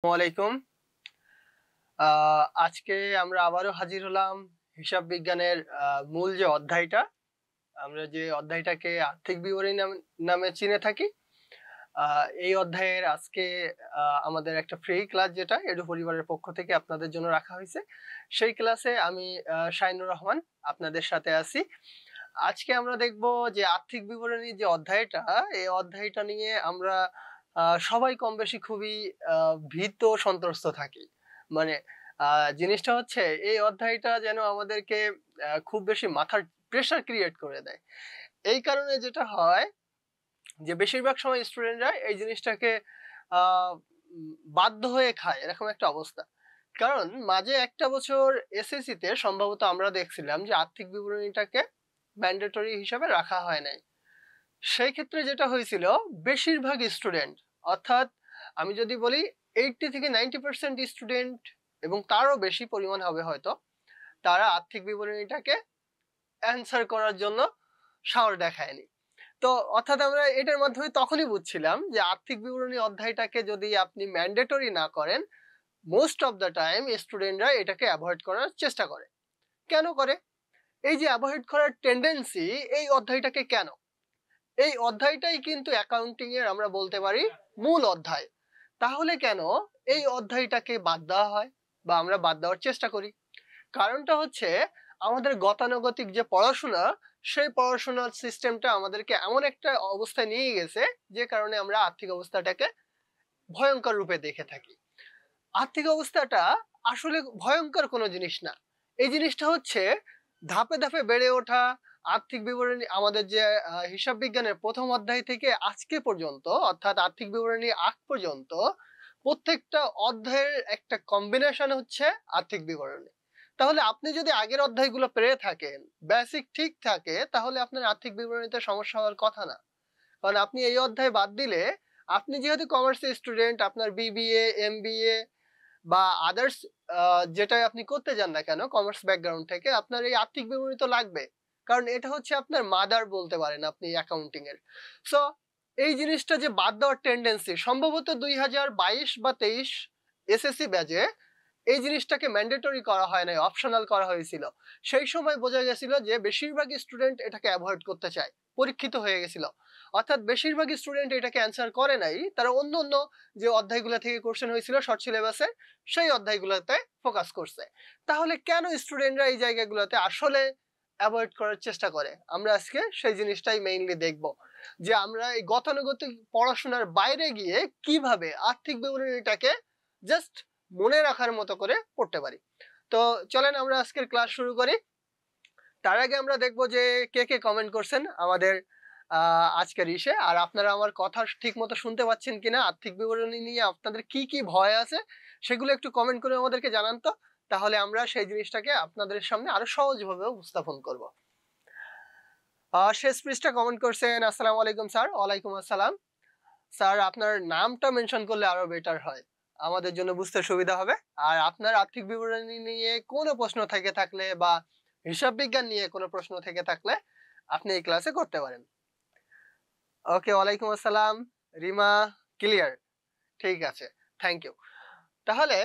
ওয়ালাইকুম। আজকে আমরা আবারও হাজির হলাম হিসাব বিজ্ঞানের মূল যে অধ্যায়টা, আমরা যে অধ্যায়টাকে আর্থিক বিবরণী নামে চিনে থাকি। এই অধ্যায়ের আজকে আমাদের একটা ফ্রি ক্লাস, যেটা এডু পরিবারের পক্ষ থেকে আপনাদের জন্য রাখা হয়েছে। সেই ক্লাসে আমি শাহিনুর রহমান আপনাদের সাথে আছি। আজকে আমরা দেখব যে আর্থিক বিবরণী যে অধ্যায়টা, এই অধ্যায়টা নিয়ে আমরা সবাই কম বেশি খুবই ভীত সন্ত্রস্ত থাকি। মানে জিনিসটা হচ্ছে, এই অধ্যায়টা যেন আমাদেরকে খুব বেশি মাথার প্রেশার ক্রিয়েট করে দেয়। এই কারণে যেটা হয় যে বেশিরভাগ সময় স্টুডেন্টরা এই জিনিসটাকে আহ বাধ্য হয়ে খায়, এরকম একটা অবস্থা। কারণ মাঝে একটা বছর এসএসসি তে সম্ভবত আমরা দেখছিলাম যে আর্থিক বিবরণীটাকে ম্যান্ডেটরি হিসাবে রাখা হয় নাই। সেই ক্ষেত্রে যেটা হয়েছিল, বেশিরভাগ স্টুডেন্ট, অর্থাৎ আমি যদি বলি 80 থেকে 90% স্টুডেন্ট এবং তারও বেশি পরিমাণ হবে হয়তো, তারা আর্থিক বিবরণীটাকে অ্যান্সার করার জন্য সাহস দেখায়নি। তো অর্থাৎ আমরা এটার মাধ্যমে তখনই বুঝছিলাম যে আর্থিক বিবরণী অধ্যায়টাকে যদি আপনি ম্যান্ডেটরি না করেন, মোস্ট অফ দ্য টাইম স্টুডেন্টরা এটাকে অ্যাভয়েড করার চেষ্টা করে। কেন করে? এই যে অ্যাভয়েড করার টেন্ডেন্সি, এই অধ্যায়টাকে কেন, এই অধ্যায়টাই কিন্তু অ্যাকাউন্টিং এর আমরা বলতে পারি মূল অধ্যায়। তাহলে কেন এই অধ্যায়টাকে বাদ দেওয়া হয় বা আমরা বাদ দেওয়ার চেষ্টা করি? কারণটা হচ্ছে, আমাদের গতানুগতিক যে পড়াশোনা, সেই পড়াশোনার সিস্টেমটা আমাদেরকে এমন একটা অবস্থায় নিয়ে গেছে, যে কারণে আমরা আর্থিক অবস্থাটাকে ভয়ঙ্কর রূপে দেখে থাকি। আর্থিক অবস্থাটা আসলে ভয়ঙ্কর কোনো জিনিস না। এই জিনিসটা হচ্ছে ধাপে ধাপে বেড়ে ওঠা। আর্থিক বিবরণী আমাদের যে হিসাব বিজ্ঞানের প্রথম অধ্যায় থেকে আজকে পর্যন্ত, অর্থাৎ আর্থিক বিবরণী আগ পর্যন্ত, প্রত্যেকটা অধ্যায়ের একটা কম্বিনেশন হচ্ছে আর্থিক বিবরণী। তাহলে আপনি যদি আগের অধ্যায়গুলো পেরে থাকেন, বেসিক ঠিক থাকে, তাহলে আপনার আর্থিক বিবরণীতে সমস্যা হওয়ার কথা না। কারণ আপনি এই অধ্যায় বাদ দিলে, আপনি যেহেতু কমার্সের স্টুডেন্ট, আপনার বিবিএ, এমবিএ বা আদার্স যেটাই আপনি করতে যান না কেন কমার্স ব্যাকগ্রাউন্ড থেকে, আপনার এই আর্থিক বিবরণী তো লাগবে। কারণ এটা হচ্ছে আপনার মাদার বলতে পারেন আপনি অ্যাকাউন্টিং এর। সো এই জিনিসটা যে বাদ দেওয়ার টেন্ডেন্সি, সম্ভবত 2022 বা 23 এসএসসি ব্যাচে এই জিনিসটাকে ম্যান্ডেটরি করা হয় নাই, অপশনাল করা হয়েছিল। সেই সময় বোঝা গেছিল যে বেশিরভাগ স্টুডেন্ট এটাকে অ্যাভয়েড করতে চায়, পরীক্ষিত হয়ে গেছিল। অর্থাৎ বেশিরভাগ স্টুডেন্ট এটাকে অ্যান্সার করে নাই, তারা অন্য অন্য যে অধ্যায়গুলো থেকে কোশ্চেন হয়েছিল শর্ট সিলেবাসে, সেই অধ্যায়গুলোতে ফোকাস করছে। তাহলে কেন স্টুডেন্টরা এই জায়গাগুলোতে আসলে অ্যাভয়েড করার চেষ্টা করে, আমরা আজকে সেই জিনিসটাই মেইনলি দেখব। যে আমরা এই গতানুগতিক পড়াশোনার বাইরে গিয়ে কিভাবে আর্থিক বিবরণীটাকে জাস্ট মনে রাখার মতো করে পড়তে পারি। তো চলেন আমরা আজকের ক্লাস শুরু করি। তার আগে আমরা দেখব যে কে কে কমেন্ট করছেন আমাদের আজকের ইসে, আর আপনারা আমার কথা ঠিক মতো শুনতে পাচ্ছেন কিনা, আর্থিক বিবরণী নিয়ে আপনাদের কি কি ভয় আছে সেগুলো একটু কমেন্ট করে আমাদেরকে জানান তো। তাহলে আমরা সেই জিনিসটাকে আপনাদের সামনে আরো সহজভাবে উপস্থাপন করব। শেষ পৃষ্ঠা কমেন্ট করছেন, আসসালামু আলাইকুম স্যার। ওয়ালাইকুম আসসালাম। স্যার, আপনার নামটা মেনশন করলে আরো বেটার হয়, আমাদের জন্য বুঝতে সুবিধা হবে। আর আপনার আর্থিক বিবরণী নিয়ে কোনো প্রশ্ন থেকে থাকলে বা হিসাব বিজ্ঞান নিয়ে কোনো প্রশ্ন থেকে থাকলে আপনি এই ক্লাসে করতে পারেন। ওকে, ওয়ালাইকুম আসসালাম রিমা, ক্লিয়ার, ঠিক আছে, থ্যাংক ইউ। তাহলে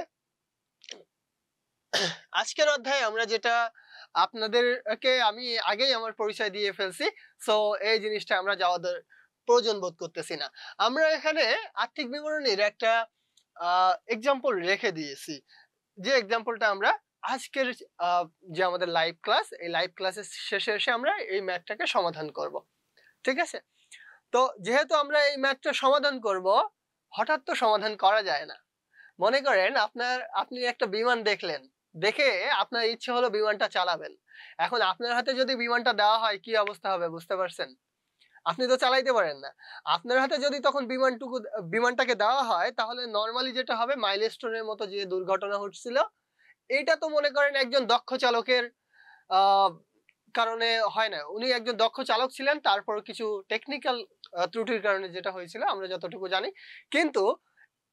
আজকের অধ্যায়ে আমরা যেটা, আপনাদেরকে আমি আগেই আমার পরিচয় দিয়ে ফেলছি, সো এই জিনিসটা আমরা যাওয়ার প্রয়োজন বোধ করতেছি না। আমরা এখানে আর্থিক বিবরণীর একটা এক্সাম্পল রেখে দিয়েছি, যে এক্সাম্পলটা আমরা আজকের যে আমাদের লাইভ ক্লাস, এই লাইভ ক্লাসের শেষে এসে আমরা এই ম্যাথটাকে সমাধান করব। ঠিক আছে? তো যেহেতু আমরা এই ম্যাথটা সমাধান করব, হঠাৎ তো সমাধান করা যায় না। মনে করেন আপনি একটা বিমান দেখলেন, দেখে আপনার ইচ্ছে হলো বিমানটা চালাবেন। এখন আপনার হাতে যদি বিমানটা দেওয়া হয়, কি অবস্থা হবে বুঝতে পারছেন? আপনি তো চালাইতে পারেন না। আপনার হাতে যদি তখন বিমানটাকে দেওয়া হয়, তাহলে নরমালি যেটা হবে, মাইলস্টোনের মতো যে দুর্ঘটনা হচ্ছিল, এটা তো মনে করেন একজন দক্ষ চালকের আহ কারণে হয় না। উনি একজন দক্ষ চালক ছিলেন, তারপর কিছু টেকনিক্যাল ত্রুটির কারণে যেটা হয়েছিল আমরা যতটুকু জানি। কিন্তু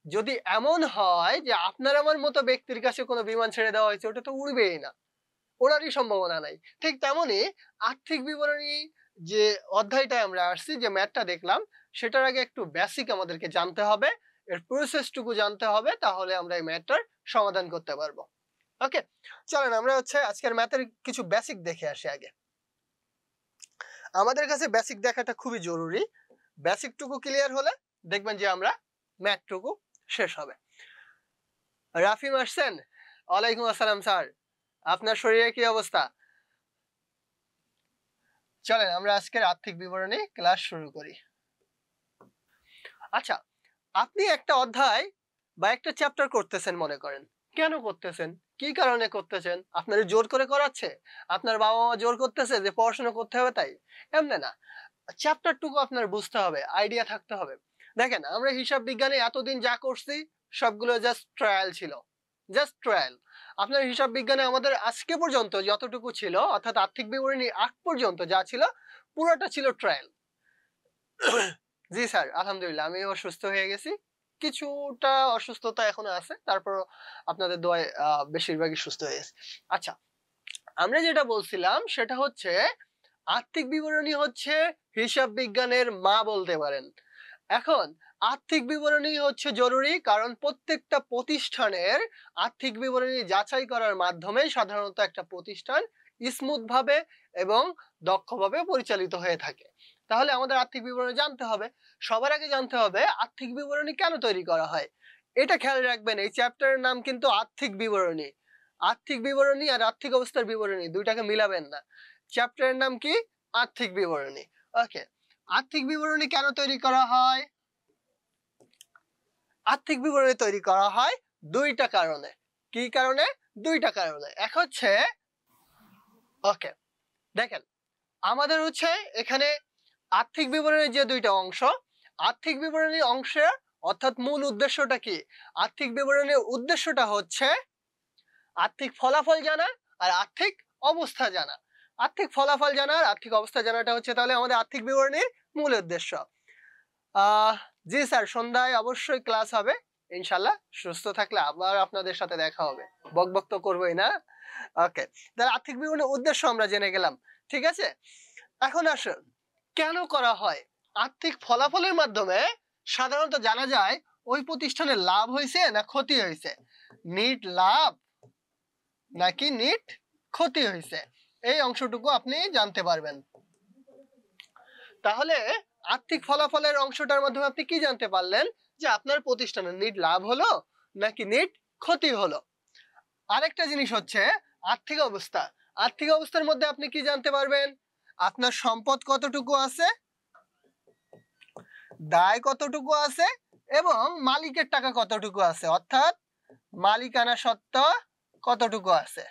যদি এমন হয় যে আপনার আমার মতো ব্যক্তির কাছে কোনো বিমান ছেড়ে দেওয়া হয়েছে, ওটা তো উড়বেই না, ওড়ারই সম্ভাবনা নাই। ঠিক তেমনি আর্থিক বিবরণী যে অধ্যায়টা আমরা আসছি, যে ম্যাথটা দেখলাম, সেটার আগে একটু বেসিক আমাদেরকে জানতে হবে এর প্রসেসটুকু জানতে হবে, তাহলে আমরা এই ম্যাথটার সমাধান করতে পারবো। ওকে, চলেন আমরা আজকের ম্যাথের কিছু বেসিক দেখে আসি আগে। আমাদের কাছে বেসিক দেখাটা খুবই জরুরি। বেসিকটুকু ক্লিয়ার হলে দেখবেন যে আমরা ম্যাথটুকু শেষ হবে। রাফিম আসছেন? ওয়ালাইকুম আসসালাম স্যার, আপনার শরীরে কি অবস্থা? চলেন আমরা আজকের আর্থিক বিবরণী ক্লাস শুরু করি। আচ্ছা, আপনি একটা অধ্যায় বা একটা চ্যাপ্টার করতেছেন মনে করেন, কেন করতেছেন, কি কারণে করতেছেন? আপনার জোর করে করাচ্ছে, আপনার বাবা মা জোর করতেছে যে পড়াশোনা করতে হবে তাই? এমনি না, চ্যাপ্টারটুকু আপনার বুঝতে হবে, আইডিয়া থাকতে হবে। দেখেন, আমরা হিসাব বিজ্ঞানে এতদিন যা করছি সবগুলো জাস্ট ট্রায়াল ছিল, জাস্ট ট্রায়াল। আপনার হিসাব বিজ্ঞানে আমাদের আজকে পর্যন্ত যতটুকু ছিল, অর্থাৎ আর্থিক বিবরণী আগ পর্যন্ত যা ছিল পুরোটা ছিল ট্রায়াল। জি স্যার, আলহামদুলিল্লাহ আমিও সুস্থ হয়ে গেছি। কিছুটা অসুস্থতা এখনো আছে, তারপর আপনাদের দোয়ায় বেশিরভাগই সুস্থ হয়ে গেছে। আচ্ছা, আমরা যেটা বলছিলাম সেটা হচ্ছে আর্থিক বিবরণী হচ্ছে হিসাব বিজ্ঞানের মা বলতে পারেন। এখন আর্থিক বিবরণী হচ্ছে জরুরি, কারণ প্রত্যেকটা প্রতিষ্ঠানের আর্থিক বিবরণী যাচাই করার মাধ্যমে সাধারণত একটা প্রতিষ্ঠান স্মুথ ভাবে এবং দক্ষভাবে পরিচালিত হয়ে থাকে। তাহলে আমাদের আর্থিক বিবরণী জানতে হবে। সবার আগে জানতে হবে আর্থিক বিবরণী কেন তৈরি করা হয়। এটা খেয়াল রাখবেন, এই চ্যাপ্টারের নাম কিন্তু আর্থিক বিবরণী। আর্থিক বিবরণী আর আর্থিক অবস্থার বিবরণী দুইটাকে মিলাবেন না। চ্যাপ্টারের নাম কি? আর্থিক বিবরণী। ওকে, আর্থিক বিবরণী কেন তৈরি করা হয়? আর্থিক বিবরণী তৈরি করা হয় দুইটা কারণে। কি কারণে? দুইটা কারণে। এক হচ্ছে, ওকে দেখেন, আমাদের হচ্ছে এখানে আর্থিক বিবরণীর যে দুইটা অংশ, আর্থিক বিবরণীর অংশের অর্থাৎ মূল উদ্দেশ্যটা কি? আর্থিক বিবরণীর উদ্দেশ্যটা হচ্ছে আর্থিক ফলাফল জানা আর আর্থিক অবস্থা জানা। আর্থিক ফলাফল জানা আর আর্থিক অবস্থা জানাটা হচ্ছে তাহলে আমাদের আর্থিক বিবরণীর মূল উদ্দেশ্য। জি স্যার, সন্ধ্যায় অবশ্যই ক্লাস হবে ইনশাল্লাহ। সুস্থ থাকলে আবার আপনাদের সাথে দেখা হবে, বকবক তো করবোই না। ওকে, তাহলে আর্থিক বিবরণীর উদ্দেশ্য আমরা জেনে গেলাম, ঠিক আছে। এখন আসুন, কেন করা হয়? আর্থিক ফলাফলের মাধ্যমে সাধারণত জানা যায় ওই প্রতিষ্ঠানের লাভ হয়েছে না ক্ষতি হয়েছে, নিট লাভ নাকি নিট ক্ষতি হয়েছে, এই অংশটুকু আপনি জানতে পারবেন। তাহলে আর্থিক ফলাফলের অংশটার মাধ্যমে আপনি কি জানতে পারলেন? যে আপনার প্রতিষ্ঠানের নিট লাভ হলো নাকি নিট ক্ষতি হলো। আরেকটা জিনিস হচ্ছে আর্থিক অবস্থা। আর্থিক অবস্থার মধ্যে আপনি কি জানতে পারবেন? আপনার সম্পদ কতটুকু আছে, দায় কতটুকু আছে, এবং মালিকের টাকা কতটুকু আছে, অর্থাৎ মালিকানা সত্ত্ব কতটুকু আছে।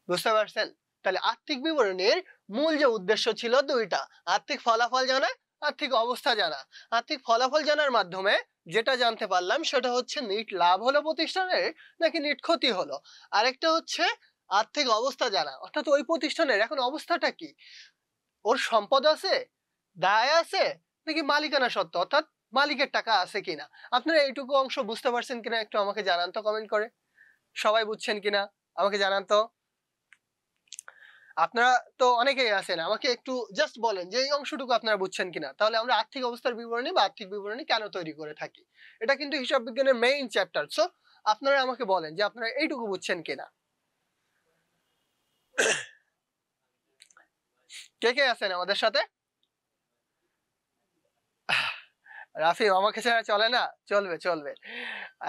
বুঝতে পারছেন? তাহলে আর্থিক বিবরণীর মূল যে উদ্দেশ্য ছিল দুইটা, আর্থিক ফলাফল জানা, আর্থিক অবস্থা জানা। আর্থিক ফলাফল জানার মাধ্যমে যেটা জানতে পারলাম সেটা হচ্ছে নিট লাভ হলো প্রতিষ্ঠানের নাকি নিট ক্ষতি হলো। আরেকটা হচ্ছে আর্থিক অবস্থা জানা, অর্থাৎ ওই প্রতিষ্ঠানের এখন অবস্থাটা কি, ওর সম্পদ আছে, দায় আছে, নাকি মালিকানা সত্ত্ব অর্থাৎ মালিকের টাকা আছে কিনা। আপনারা এইটুকু অংশ বুঝতে পারছেন কিনা একটু আমাকে জানান তো কমেন্ট করে। সবাই বুঝছেন কিনা আমাকে জানান তো। আপনারা তো অনেকেই আছেন, আমাকে একটু জাস্ট বলেন যে এই অংশটুকু আপনারা বুঝছেন কিনা। তাহলে আমরা আর্থিক অবস্থার বিবরণী বা আর্থিক বিবরণী কেন তৈরি করে থাকি, এটা কিন্তু হিসাব বিজ্ঞানের মেইন চ্যাপ্টার। সো আপনারা আমাকে বলেন যে আপনারা এইটুকু বুঝছেন কিনা। কে কে আছেন আমাদের সাথে? রাফি, আমাকে ছাড়া চলে না? চলবে চলবে।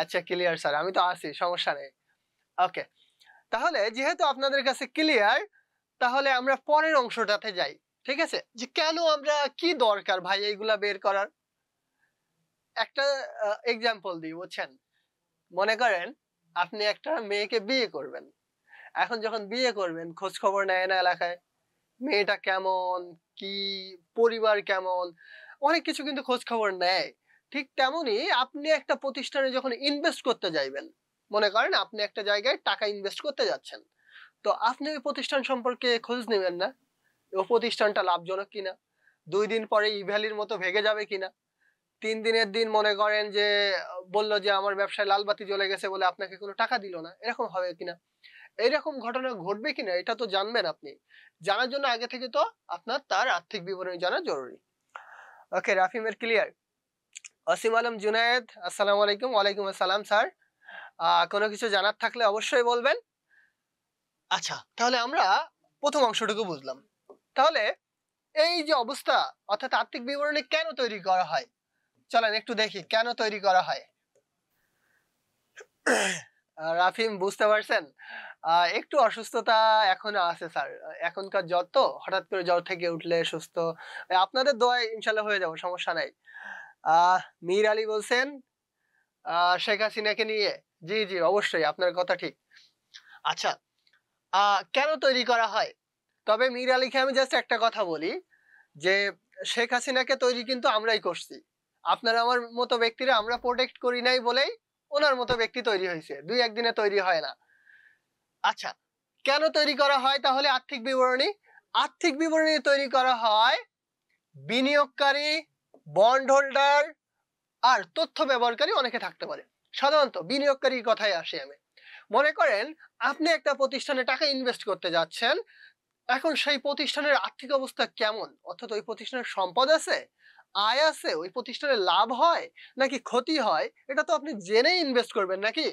আচ্ছা ক্লিয়ার স্যার, আমি তো আছি, সমস্যা নেই। ওকে, তাহলে যেহেতু আপনাদের কাছে ক্লিয়ার, তাহলে আমরা পরের অংশটাতে যাই। ঠিক আছে, যে কেন আমরা, কি দরকার ভাই এইগুলা বের করার। একটা এক্সাম্পল দিই, বুঝছেন? মনে করেন আপনি একটা মেয়েকে বিয়ে করবেন। এখন যখন বিয়ে করবেন খোঁজ খবর নেয় না এলাকায়, মেয়েটা কেমন, কি পরিবার কেমন, অনেক কিছু কিন্তু খোঁজ খবর নেয়। ঠিক তেমনি আপনি একটা প্রতিষ্ঠানে যখন ইনভেস্ট করতে যাইবেন, মনে করেন আপনি একটা জায়গায় টাকা ইনভেস্ট করতে যাচ্ছেন, তো আপনি ওই প্রতিষ্ঠান সম্পর্কে খোঁজ নেবেন না? ও প্রতিষ্ঠানটা লাভজনক কিনা, 2 দিন পরে ইভ্যালির মতো ভেঙে যাবে কিনা, 3 দিনের দিন মনে করেন যে বললো যে আমার ব্যবসায় লালবাতি জ্বলে গেছে বলে আপনাকে কোনো টাকা দিল না, এরকম হবে কিনা, এইরকম ঘটনা ঘটবে কিনা, এটা তো জানবেন আপনি। জানার জন্য আগে থেকে তো আপনার তার আর্থিক বিবরণী জানা জরুরি। ওকে, রাফিমের ক্লিয়ার। অসীম আলম জুনায়েদ, আসসালামু আলাইকুম। ওয়ালাইকুম আসসালাম স্যার। কোনো কিছু জানার থাকলে অবশ্যই বলবেন। আচ্ছা, তাহলে আমরা প্রথম অংশটুকু বুঝলাম। তাহলে এই যে অবস্থা, অর্থাৎ আর্থিক বিবরণী কেন তৈরি করা হয়, চলেন একটু দেখি কেন তৈরি করা হয়। রাফিম বুঝতে পারছেন? একটু অসুস্থতা এখনো আছে স্যার। এখনকার জ্বর তো, হঠাৎ করে জ্বর থেকে উঠলে সুস্থ। আপনাদের দোয়ায় ইনশাল্লাহ হয়ে যাবো, সমস্যা নাই। মীর আলী বলছেন শেখ হাসিনাকে নিয়ে। জি জি, অবশ্যই আপনার কথা ঠিক। আচ্ছা, কেন তৈরি করা হয়? তবে মীর আলীকে আমি জাস্ট একটা কথা বলি, যে শেখ হাসিনাকে তৈরি কিন্তু আমরাই করছি। আপনার আমার মতো ব্যক্তিরা আমরা প্রোটেক্ট করি নাই বলেই ওনার মতো ব্যক্তি তৈরি হয়েছে, দুই একদিনে তৈরি হয় না। আচ্ছা, কেন তৈরি করা হয় তাহলে আর্থিক বিবরণী? আর্থিক বিবরণী তৈরি করা হয় বিনিয়োগকারী, বন্ড হোল্ডার আর তথ্য ব্যবহারকারী অনেকে থাকতে পারে। সাধারণত বিনিয়োগকারীর কথাই আসি আমি। মনে করেন আপনি একটা প্রতিষ্ঠানে টাকা ইনভেস্ট করতে যাচ্ছেন, এখন সেই প্রতিষ্ঠানের আর্থিক অবস্থা কেমন, অর্থাৎ ওই প্রতিষ্ঠানের সম্পদ আছে, আয় আছে, ওই প্রতিষ্ঠানের লাভ হয় নাকি ক্ষতি হয়, এটা তো আপনি জেনেই ইনভেস্ট করবেন নাকি,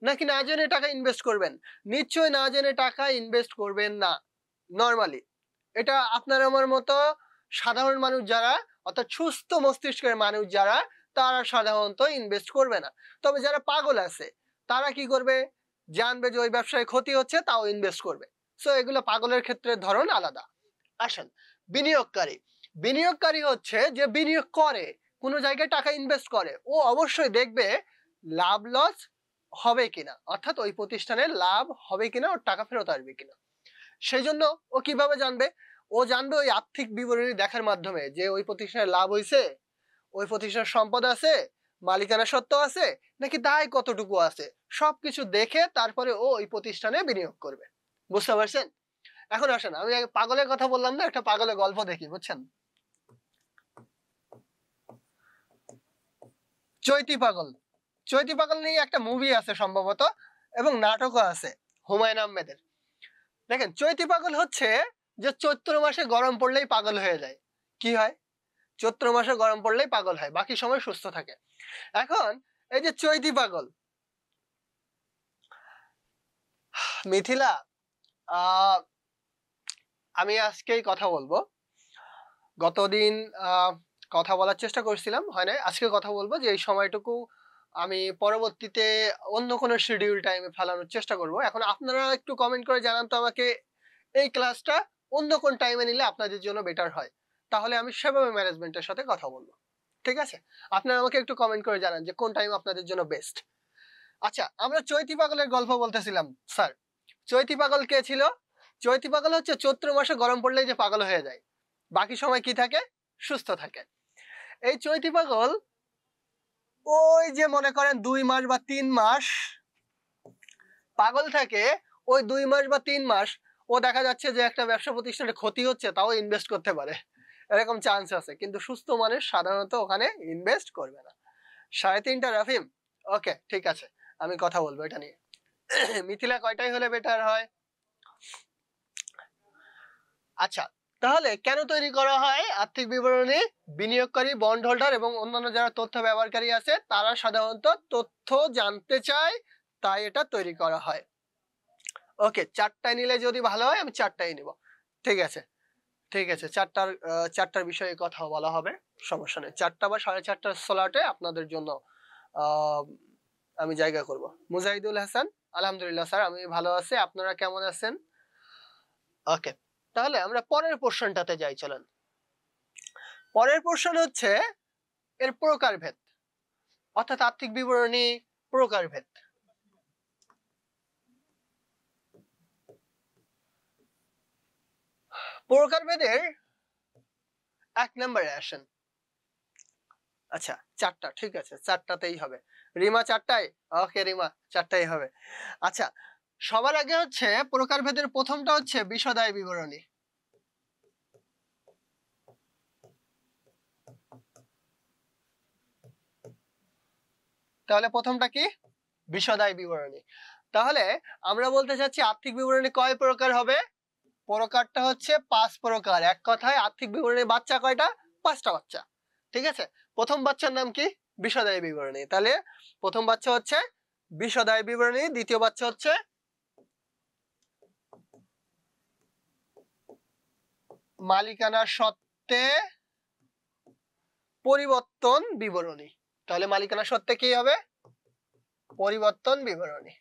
নাকি না জেনে টাকা ইনভেস্ট করবেন? নিশ্চয় না জেনে টাকা ইনভেস্ট করবেন না নরমালি। এটা আপনার আমার মতো সাধারণ মানুষ যারা, অর্থাৎ সুস্থ মস্তিষ্কের মানুষ যারা, তারা সাধারণত ইনভেস্ট করবে না। তবে যারা পাগল আছে তারা কি করবে? জানবে যে ওই ব্যবসায় ক্ষতি হচ্ছে তাও ইনভেস্ট করবে। সো এগুলো পাগলের ক্ষেত্রে ধরন আলাদা। আসেন বিনিয়োগকারী। বিনিয়োগকারী হচ্ছে যে বিনিয়োগ করে, কোনো জায়গায় টাকা ইনভেস্ট করে, ও অবশ্যই দেখবে লাভ লস হবে কিনা, অর্থাৎ ওই প্রতিষ্ঠানের লাভ হবে কিনা, ওর টাকা ফেরত আসবে কিনা। সেই জন্য ও কিভাবে জানবে? ও জানবে ওই আর্থিক বিবরণী দেখার মাধ্যমে, যে ওই প্রতিষ্ঠানের লাভ হয়েছে, ওই প্রতিষ্ঠানের সম্পদ আছে, মালিকানা সত্ত্ব আছে, নাকি দায় কতটুকু আছে, সবকিছু দেখে তারপরে ও ওই প্রতিষ্ঠানে বিনিয়োগ করবে। বুঝতে পারছেন? এখন আসেন, আমি পাগলের কথা বললাম না, একটা পাগলের গল্প দেখি, বুঝছেন? চৈতি পাগল। চৈতি পাগল নিয়ে একটা মুভি আছে সম্ভবত, এবং নাটকও আছে হুমায়ুন আহমেদের। দেখেন, চৈতি পাগল হচ্ছে যে চৈত্র মাসে গরম পড়লেই পাগল হয়ে যায়। কি হয়? চৈত্র মাসে গরম পড়লেই পাগল হয়, বাকি সময় সুস্থ থাকে। এখন এই যে চৈতি পাগল, মিথিলা, আমি আজকেই কথা বলবো। গতদিন কথা বলার চেষ্টা করছিলাম, হয় না, আজকে কথা বলবো যে এই সময়টুকু আমি পরবর্তীতে অন্য কোনো শিডিউল টাইমে ফেলানোর চেষ্টা করব। এখন আপনারা একটু কমেন্ট করে জানান তো আমাকে, এই ক্লাসটা অন্য কোন টাইমে নিলে আপনাদের জন্য বেটার হয়, তাহলে আমি সেভাবে ম্যানেজমেন্টের সাথে কথা বলবো। ঠিক আছে? আপনারা আমাকে একটু কমেন্ট করে জানান যে কোন টাইম আপনাদের জন্য বেস্ট। আচ্ছা, আমরা চৈতি পাগলের গল্প বলতেছিলাম স্যার। চৈতি পাগল কে ছিল? চৈতি পাগল হচ্ছে চৈত্র মাসে গরম পড়লেই যে পাগল হয়ে যায়, বাকি সময় কি থাকে? সুস্থ থাকে। এই চৈতি পাগল ওই যে মনে করেন 2 মাস বা 3 মাস পাগল থাকে। ওই 2 মাস বা 3 মাস ও দেখা যাচ্ছে যে একটা ব্যবসা প্রতিষ্ঠানে ক্ষতি হচ্ছে, তাও ইনভেস্ট করতে পারে, এরকম চান্স আছে। কিন্তু সুস্থ মানুষ সাধারণত ওখানে ইনভেস্ট করবে না। 3:30টা রাফিম। ওকে, ঠিক আছে, আমি কথা বলবো এটা নিয়ে। মিথিলা, কয়টাই হলে বেটার হয়? আচ্ছা, তাহলে কেন তৈরি করা হয় আর্থিক বিবরণী? বিনিয়োগকারী, বন্ড হোল্ডার এবং অন্যান্য যারা তথ্য ব্যবহারকারী আছে তারা সাধারণত তথ্য জানতে চায়, তাই এটা তৈরি করা হয়। ওকে, 4টায় নিলে যদি ভালো হয় আমি 4টাই নিব। ঠিক আছে, ঠিক আছে, 4টার বিষয়ে কথা বলা হবে, সমস্যা নেই। 4টা বা 4:30টার স্লটে আপনাদের জন্য আমি জায়গা করব। মুজাহিদুল হাসান, আলহামদুলিল্লাহ স্যার, আমি ভালো আছি, আপনারা কেমন আছেন? ওকে, তাহলে আমরা পরের পোর্শনটাতে যাই, চলেন। পরের পোর্শন হচ্ছে এর প্রকারভেদ, অর্থাৎ আর্থিক বিবরণী প্রকারভেদ। প্রকারভেদের 1 নম্বরে আসেন। আচ্ছা, 4টা, ঠিক আছে, 4টাতেই হবে। রিমা 4টায়? ওকে রিমা, 4টাই হবে। আচ্ছা, সবার আগে হচ্ছে প্রকারভেদের প্রথমটা হচ্ছে বিশদায় বিবরণী। তাহলে প্রথমটা কি? বিশদায় বিবরণী। তাহলে আমরা বলতে চাচ্ছি আর্থিক বিবরণী কয় প্রকার হবে? প্রকারটা হচ্ছে 5 প্রকার। এক কথায় আর্থিক বিবরণী বাচ্চা কয়টা? 5টা বাচ্চা। ঠিক আছে, প্রথম বাচ্চার নাম কি? বিশদায়ী বিবরণী। তাহলে প্রথম বাচ্চা হচ্ছে বিশদায়ী বিবরণী, দ্বিতীয় বাচ্চা হচ্ছে মালিকানা সত্ত্বে পরিবর্তন বিবরণী। তাহলে মালিকানা সত্ত্বে কি হবে? পরিবর্তন বিবরণী।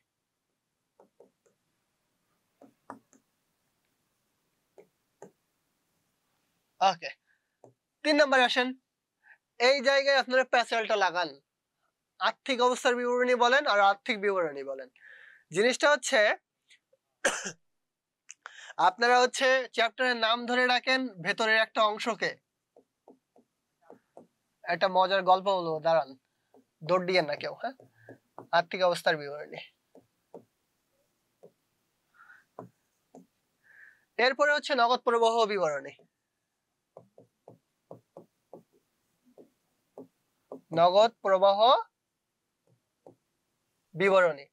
ওকে, 3 নম্বরে আসেন। এই জায়গায় আপনারা প্যাচালটা লাগান, আর্থিক অবস্থার বিবরণী বলেন আর আর্থিক বিবরণী বলেন। জিনিসটা হচ্ছে আপনারা হচ্ছে চ্যাপ্টারের নাম ধরে রাখেন ভেতরের একটা অংশকে। একটা মজার গল্প বলবো, দাঁড়ান, দৌড় দিয়েন না কেউ। হ্যাঁ, আর্থিক অবস্থার বিবরণী। এরপরে হচ্ছে নগদ প্রবাহ বিবরণী। নগদ প্রবাহ বিবরণী।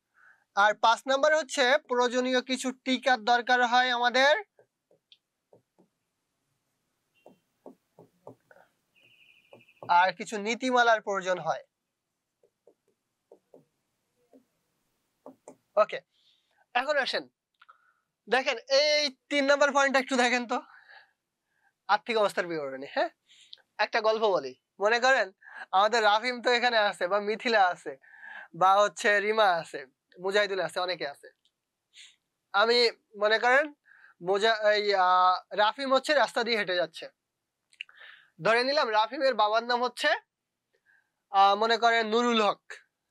আর 5 নম্বরে হচ্ছে প্রয়োজনীয় কিছু টিকার দরকার হয় আমাদের, আর কিছু নীতিমালার প্রয়োজন হয়। ওকে, এখন আসেন দেখেন এই 3 নম্বর পয়েন্টটা একটু দেখেন তো, আর্থিক অবস্থার বিবরণী। হ্যাঁ, একটা গল্প বলি। মনে করেন আমাদের রাফিম তো এখানে আছে, বা মিথিলা আছে, বা হচ্ছে রিমা আছে, মুজাহিদুল আছে, অনেকে আছে। আমি মনে করেন রাফিম হচ্ছে রাস্তা দিয়ে হেঁটে যাচ্ছে। ধরে নিলাম রাফিমের বাবার নাম হচ্ছে মনে করেন নুরুল হক।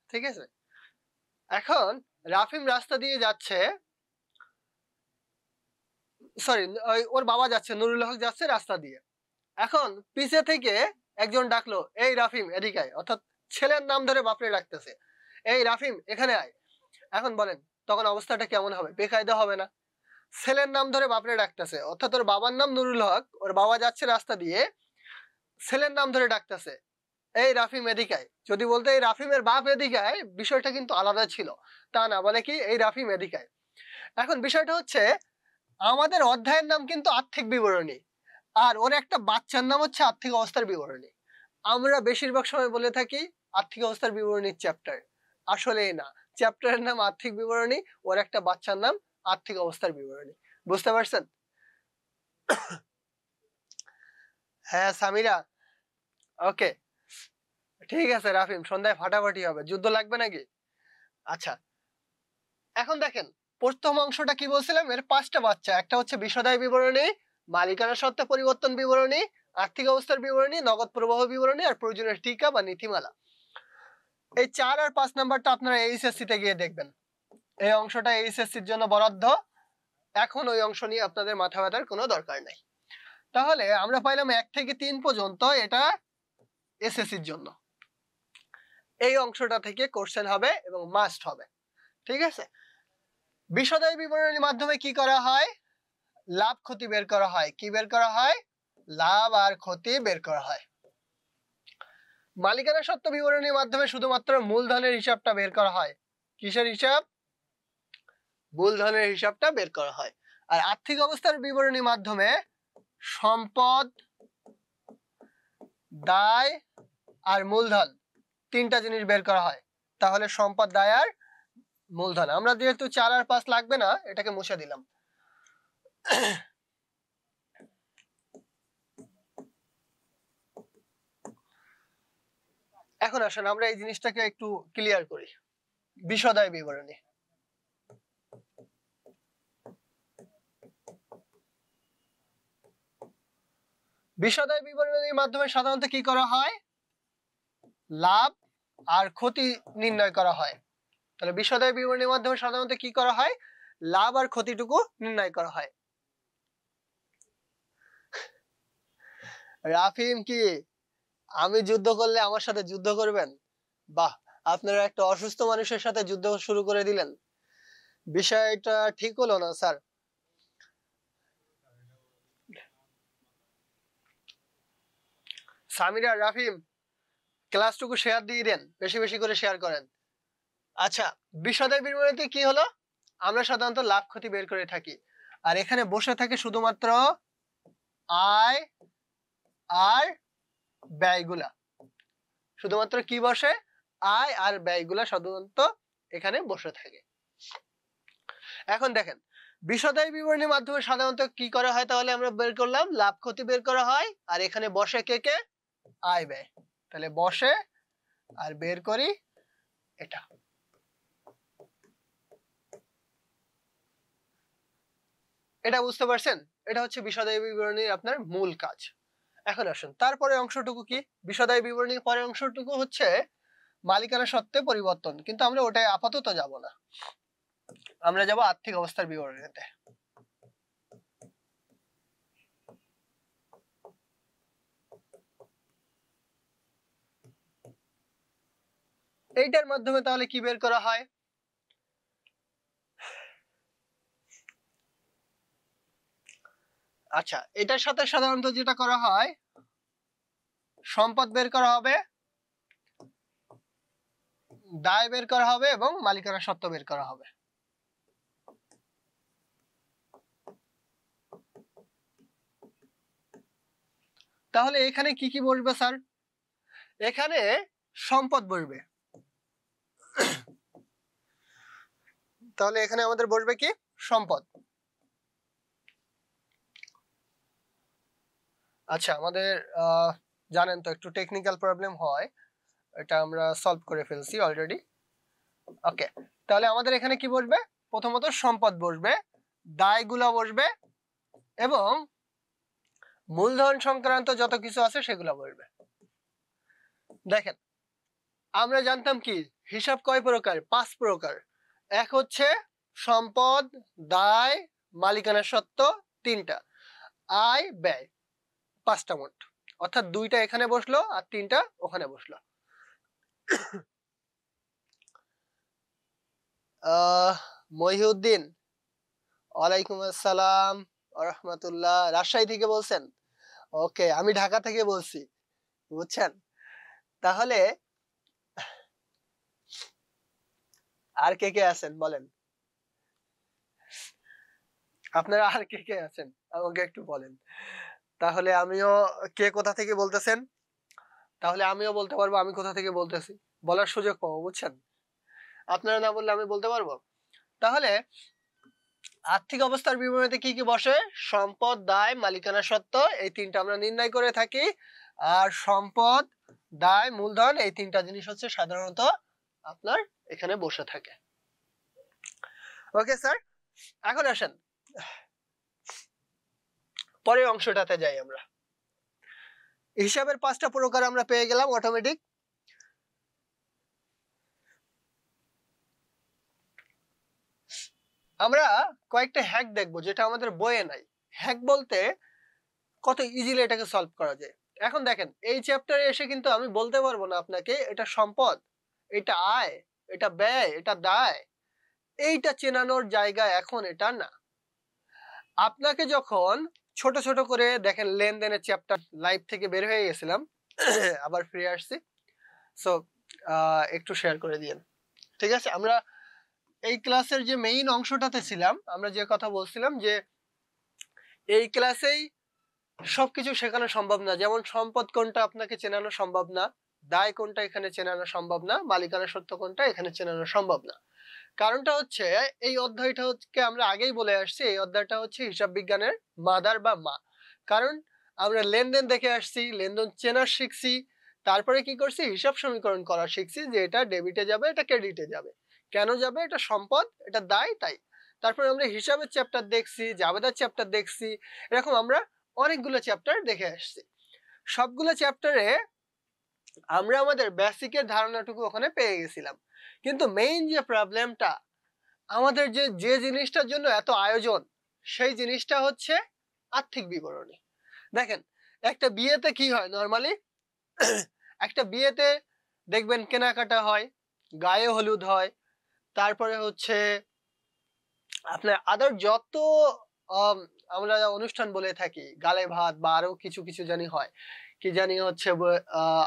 ঠিক আছে, এখন রাফিম রাস্তা দিয়ে যাচ্ছে, সরি ওর বাবা যাচ্ছে, নুরুল হক যাচ্ছে রাস্তা দিয়ে। এখন পিছে থেকে একজন ডাকলো, এই রাফিম এদিকে আয়, অর্থাৎ ছেলের নাম ধরে বাপরে ডাকতেছে, এই রাফিম এখানে আয়। এখন বলেন তখন অবস্থাটা কেমন হবে? বেকায়দা হবে না? ছেলের নাম ধরে বাপরে ডাকতেছে, অর্থাৎ ওর বাবার নাম নুরুল হক, ওর বাবা যাচ্ছে রাস্তা দিয়ে, ছেলের নাম ধরে ডাকতেছে, এই রাফিম এদিকে আয়। যদি বলতে এই রাফিমের বাপ এদিকে আয়, বিষয়টা কিন্তু আলাদা ছিল। তা না, বলে কি এই রাফিম এদিকে আয়। এখন বিষয়টা হচ্ছে আমাদের অধ্যায়ের নাম কিন্তু আর্থিক বিবরণী, আর ওর একটা বাচ্চার নাম হচ্ছে আর্থিক অবস্থার বিবরণী। আমরা বেশিরভাগ সময় বলে থাকি আর্থিক অবস্থার বিবরণীর চ্যাপ্টার, আসলে না, চ্যাপ্টারের নাম আর্থিক বিবরণী, ওর একটা বাচ্চার নাম আর্থিক অবস্থার বিবরণী। বুঝতে পারছেন? হ্যাঁ সামিরা, ওকে, ঠিক আছে রাফিম, সন্ধ্যায় ফাটাফাটি হবে, যুদ্ধ লাগবে নাকি? আচ্ছা, এখন দেখেন প্রথম অংশটা কি বলছিলাম, এর 5টা বাচ্চা। একটা হচ্ছে বিশদায়ী বিবরণী, মালিকানা সত্ত্বে পরিবর্তন বিবরণী, আর্থিক অবস্থার বিবরণী, নগদ প্রবাহ বিবরণী, আর প্রয়োজনীয় টিকা বা নীতিমালা। এই 4 আর 5 নাম্বারটা আপনারা এইচএসসি তে গিয়ে দেখবেন। এই অংশটা এইচএসসির জন্য বরাদ্দ, এখন ওই অংশ নিয়ে আপনাদের মাথা ব্যথার কোনো দরকার নেই। তাহলে আমরা পাইলাম 1 থেকে 3 পর্যন্ত, এটা এসএসসির জন্য। এই অংশটা থেকে কোশ্চেন হবে এবং মাস্ট হবে। ঠিক আছে, বিশদায়ী বিবরণীর মাধ্যমে কি করা হয়? লাভ ক্ষতি বের করা হয়। কি বের করা হয়? লাভ আর ক্ষতি বের করা হয়। মালিকানা সত্ত্ব বিবরণীর মাধ্যমে শুধুমাত্র মূলধনের হিসাবটা বের করা হয়। কিসের হিসাব? মূলধনের হিসাবটা বের করা হয়। আর আর্থিক অবস্থার বিবরণীর মাধ্যমে সম্পদ, দায় আর মূলধন, 3টা জিনিস বের করা হয়। তাহলে সম্পদ, দায় আর মূলধন। আমরা যেহেতু 4 আর 5 লাগবে না, এটাকে মুছে দিলাম। এখন আসেন আমরা এই জিনিসটাকে একটু ক্লিয়ার করি। বিশদায়ী বিবরণী, বিশদায়ী বিবরণীর মাধ্যমে সাধারণত কি করা হয়? লাভ আর ক্ষতি নির্ণয় করা হয়। তাহলে বিশদায়ী বিবরণীর মাধ্যমে সাধারণত কি করা হয়? লাভ আর ক্ষতিটুকু নির্ণয় করা হয়। রাফিম কি আমি যুদ্ধ করলে আমার সাথে যুদ্ধ করবেন? বাহ, আপনারা একটা অসুস্থ মানুষের সাথে যুদ্ধ শুরু করে দিলেন, বিষয়টা ঠিক হলো না স্যার। সামিরা, রাফিম, ক্লাসটুকু শেয়ার দিয়ে দেন, বেশি বেশি করে শেয়ার করেন। আচ্ছা, বিশদায়ী বিবরণীতে কি হলো? আমরা সাধারণত লাভ ক্ষতি বের করে থাকি, আর এখানে বসে থাকে শুধুমাত্র আয় আর ব্যয়গুলা। শুধুমাত্র কি বসে, আয় আর ব্যয়গুলা সাধারণত এখানে বসে থাকে। এখন দেখেন বিশদায়ী বিবরণীর মাধ্যমে সাধারণত কি করা হয়, তাহলে আমরা বের করলাম লাভ ক্ষতি বের করা হয়, আর এখানে বসে কে কে, আয় ব্যয়। তাহলে বসে আর বের করি এটা। এটা বুঝতে পারছেন? এটা হচ্ছে বিশদায়ী বিবরণীর আপনার মূল কাজ। এখন আসুন তারপরে অংশটুকু কি, বিশদায়ী বিবরণীর পরের অংশটুকু হচ্ছে মালিকানা সত্ত্বে পরিবর্তন, কিন্তু আমরা ওটাই আপাতত যাব না, আমরা যাব আর্থিক অবস্থার বিবরণীতে। এইটার মাধ্যমে তাহলে কি বের করা হয়, আচ্ছা এটার সাথে সাধারণত যেটা করা হয়, সম্পদ বের করা হবে, দায় বের করা হবে এবং মালিকানা সত্ত্ব বের করা হবে। তাহলে এখানে কি কি বসবে স্যার, এখানে সম্পদ বসবে, তাহলে এখানে আমাদের বসবে কি, সম্পদ। আচ্ছা আমাদের জানেন তো একটু টেকনিক্যাল প্রবলেম হয়, এটা আমরা সলভ করে ফেলছি অলরেডি। ওকে, তাহলে আমাদের এখানে কি বসবে, প্রথমত সম্পদ বসবে, দায়গুলো বসবে এবং মূলধন সংক্রান্ত যত কিছু আছে সেগুলো বসবে। দেখেন আমরা জানতাম কি হিসাব কয় প্রকার, 5 প্রকার। এক হচ্ছে সম্পদ, দায়, মালিকানা সত্ত্ব 3টা, আয় ব্যয় 5টা মোট, অর্থাৎ 2টা এখানে বসলো আর 3টা ওখানে বসলো। মহিউদ্দিন, ওয়ালাইকুম আসসালাম রাহমাতুল্লাহ, রাজশাহী থেকে বলছেন? ওকে, আমি ঢাকা থেকে বলছি, বুঝছেন? তাহলে আর কে কে আছেন বলেন, আপনারা আর কে কে আছেন আমাকে একটু বলেন, তাহলে আমিও, কে কোথা থেকে বলতেছেন, তাহলে আমিও বলতে পারবো আমি কোথা থেকে বলতেছি, বলার সুযোগ পাবো, বুঝছেন? আপনারা না বললে আমি বলতে পারবো। তাহলে আর্থিক অবস্থার বিবরণীতে কি কি বসে, সম্পদ, দায়, মালিকানা সত্ত্ব, এই 3টা আমরা নির্ণয় করে থাকি। আর সম্পদ, দায়, মূলধন এই 3টা জিনিস হচ্ছে সাধারণত আপনার এখানে বসে থাকে। ওকে স্যার, এখন আসেন পরের অংশটাতে যাই আমরা। হিসাবের 5টা প্রকার আমরা পেয়ে গেলাম অটোমেটিক। আমরা কয়েকটা হ্যাক দেখবো যেটা আমাদের বইয়ে নাই। হ্যাক বলতে কত ইজিলি এটাকে সলভ করা যায়। এখন দেখেন এই চ্যাপ্টারে এসে কিন্তু আমি বলতে পারবো না আপনাকে এটা সম্পদ, এটা আয়, এটা ব্যয়, এটা দায়, এইটা চেনানোর জায়গা এখন এটা না। আপনাকে যখন ছোট ছোট করে দেখেন, লেনদেনের চ্যাপ্টার লাইভ থেকে বের হয়ে গেছিলাম, আবার ফিরে আসছি, সো একটু শেয়ার করে দিয়েন, ঠিক আছে? আমরা এই ক্লাসের যে মেইন অংশটাতে ছিলাম, আমরা যে কথা বলছিলাম যে এই ক্লাসেই সবকিছু শেখানো সম্ভব না, যেমন সম্পদ কোনটা আপনাকে চেনানো সম্ভব না, দায় কোনটা এখানে চেনানো সম্ভব না, মালিকানা সত্ত্ব কোনটা এখানে চেনানো সম্ভব না। কারণটা হচ্ছে এই অধ্যায়টা হচ্ছে, আমরা আগেই বলে আসছি এই অধ্যায়টা হচ্ছে হিসাব বিজ্ঞানের মাদার বা মা। কারণ আমরা লেনদেন দেখে আসছি, লেনদেন চেনা শিখছি, তারপরে কি করছি, হিসাব সমীকরণ করা শিখছি, যে এটা ডেবিটে যাবে, এটা ক্রেডিটে যাবে, কেন যাবে, এটা সম্পদ, এটা দায়, তাই। তারপরে আমরা হিসাবের চ্যাপ্টার দেখছি, জাবেদার চ্যাপ্টার দেখছি, এরকম আমরা অনেকগুলো চ্যাপ্টার দেখে আসছি। সবগুলো চ্যাপ্টারে আমরা আমাদের বেসিকের ধারণাটুকু ওখানে পেয়ে গেছিলাম। কিন্তু মেইন যে প্রবলেমটা, আমাদের যে যে জিনিসটার জন্য এত আয়োজন, সেই জিনিসটা হচ্ছে আর্থিক বিবরণী। দেখেন একটা বিয়েতে কি হয় নরমালি, একটা বিয়েতে দেখবেন কেনাকাটা হয়, গায়ে হলুদ হয়, তারপরে হচ্ছে আপনার আদার যত আমরা অনুষ্ঠান বলে থাকি, গালে ভাত বা আরো কিছু কিছু জানি হয়, কি জানি হচ্ছে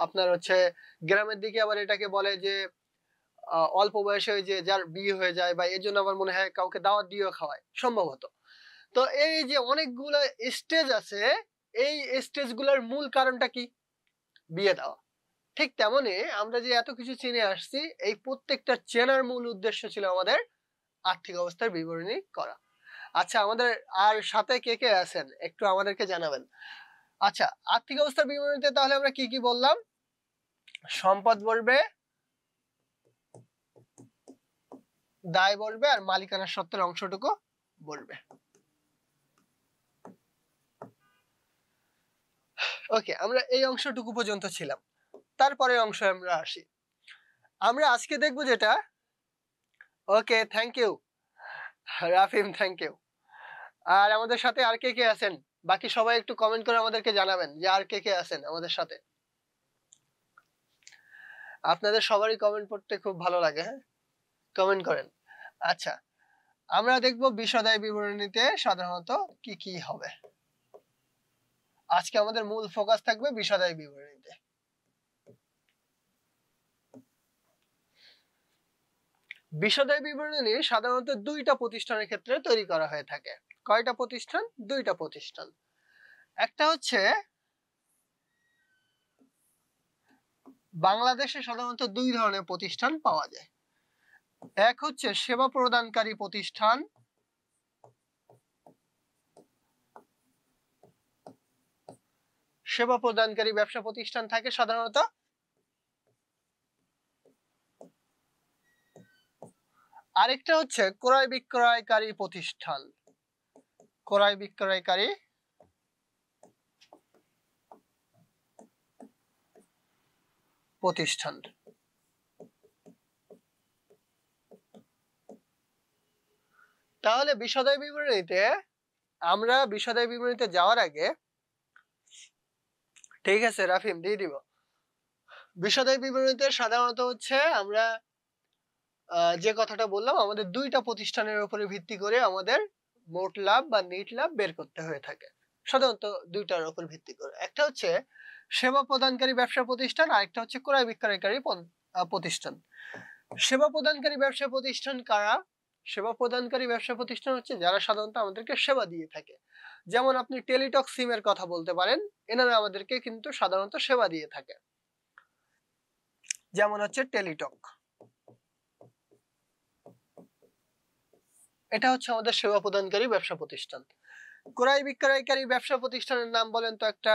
আপনার হচ্ছে গ্রামের দিকে আবার এটাকে বলে যে অল্প বয়সে যে যার বিয়ে হয়ে যায়, বা এর জন্য আমার মনে হয় কাউকে দাওয়াত দিয়েও খাওয়ায় সম্ভবত। তো এই যে অনেকগুলো স্টেজ আছে, এই স্টেজ গুলোর মূল কারণটা কি, বিয়ে দেওয়া, ঠিক তেমনি আমরা যে এত কিছু চিনে আসছি, এই প্রত্যেকটা চেনার মূল উদ্দেশ্য ছিল আমাদের আর্থিক অবস্থার বিবরণী করা। আচ্ছা, আমাদের আর সাথে কে কে আছেন একটু আমাদেরকে জানাবেন। আচ্ছা, আর্থিক অবস্থার বিবরণীতে তাহলে আমরা কি কি বললাম? সম্পদ বলবে, দায় বলবে, আর মালিকানা সত্ত্বের অংশটুকু বলবে। ওকে, আমরা এই অংশটুকু পর্যন্ত ছিলাম। তারপরে অংশে আমরা আসি। আমরা আজকে দেখবো যেটা, okay thank you Rafim, thank you. আর আমাদের সাথে আর কে কে আছেন? বাকি সবাই একটু কমেন্ট করে আমাদেরকে জানাবেন যে আর কে কে আছেন আমাদের সাথে। আপনাদের সবারই কমেন্ট পড়তে খুব ভালো লাগে, হ্যাঁ, কমেন্ট করেন। আচ্ছা, আমরা দেখব বিশদায় বিবরণীতে সাধারণত কি কি হবে। আজকে আমাদের মূল ফোকাস থাকবে বিশদায় বিবরণীতে। বিশদায় বিবরণী সাধারণত দুইটা প্রতিষ্ঠানের ক্ষেত্রে তৈরি করা হয়ে থাকে। কয়টা প্রতিষ্ঠান? দুইটা প্রতিষ্ঠান। একটা হচ্ছে বাংলাদেশে সাধারণত দুই ধরনের প্রতিষ্ঠান পাওয়া যায়। এক হচ্ছে সেবা প্রদানকারী প্রতিষ্ঠান, সেবা প্রদানকারী ব্যবসা প্রতিষ্ঠান থাকে সাধারণত। আরেকটা হচ্ছে ক্রয় বিক্রয়কারী প্রতিষ্ঠান, ক্রয় বিক্রয়কারী প্রতিষ্ঠান। তাহলে বিশদায় বিবরণীতে, আমরা বিশদায় বিবরণীতে যাওয়ার আগে, ঠিক আছে রাফিম দিয়ে দিব। বিশদায় বিবরণীতে সাধারণত হচ্ছে আমরা যে কথাটা বললাম, আমাদের দুইটা প্রতিষ্ঠানের উপরে ভিত্তি করে আমাদের মোট লাভ বা নিট লাভ বের করতে হয়ে থাকে, সাধারণত দুইটার উপর ভিত্তি করে। একটা হচ্ছে সেবা প্রদানকারী ব্যবসা প্রতিষ্ঠান, আর একটা হচ্ছে ক্রয় বিক্রয়কারী প্রতিষ্ঠান। সেবা প্রদানকারী ব্যবসা প্রতিষ্ঠান কারা? সেবা প্রদানকারী ব্যবসা প্রতিষ্ঠান হচ্ছে যারা সাধারণত আমাদেরকে সেবা দিয়ে থাকে। যেমন আপনি টেলিটক সিমের কথা বলতে পারেন, এনারা আমাদেরকে কিন্তু সাধারণত সেবা দিয়ে থাকে। যেমন হচ্ছে টেলিটক, এটা হচ্ছে আমাদের সেবা প্রদানকারী ব্যবসা প্রতিষ্ঠান। ক্রয় বিক্রয়কারী ব্যবসা প্রতিষ্ঠানের নাম বলেন তো একটা,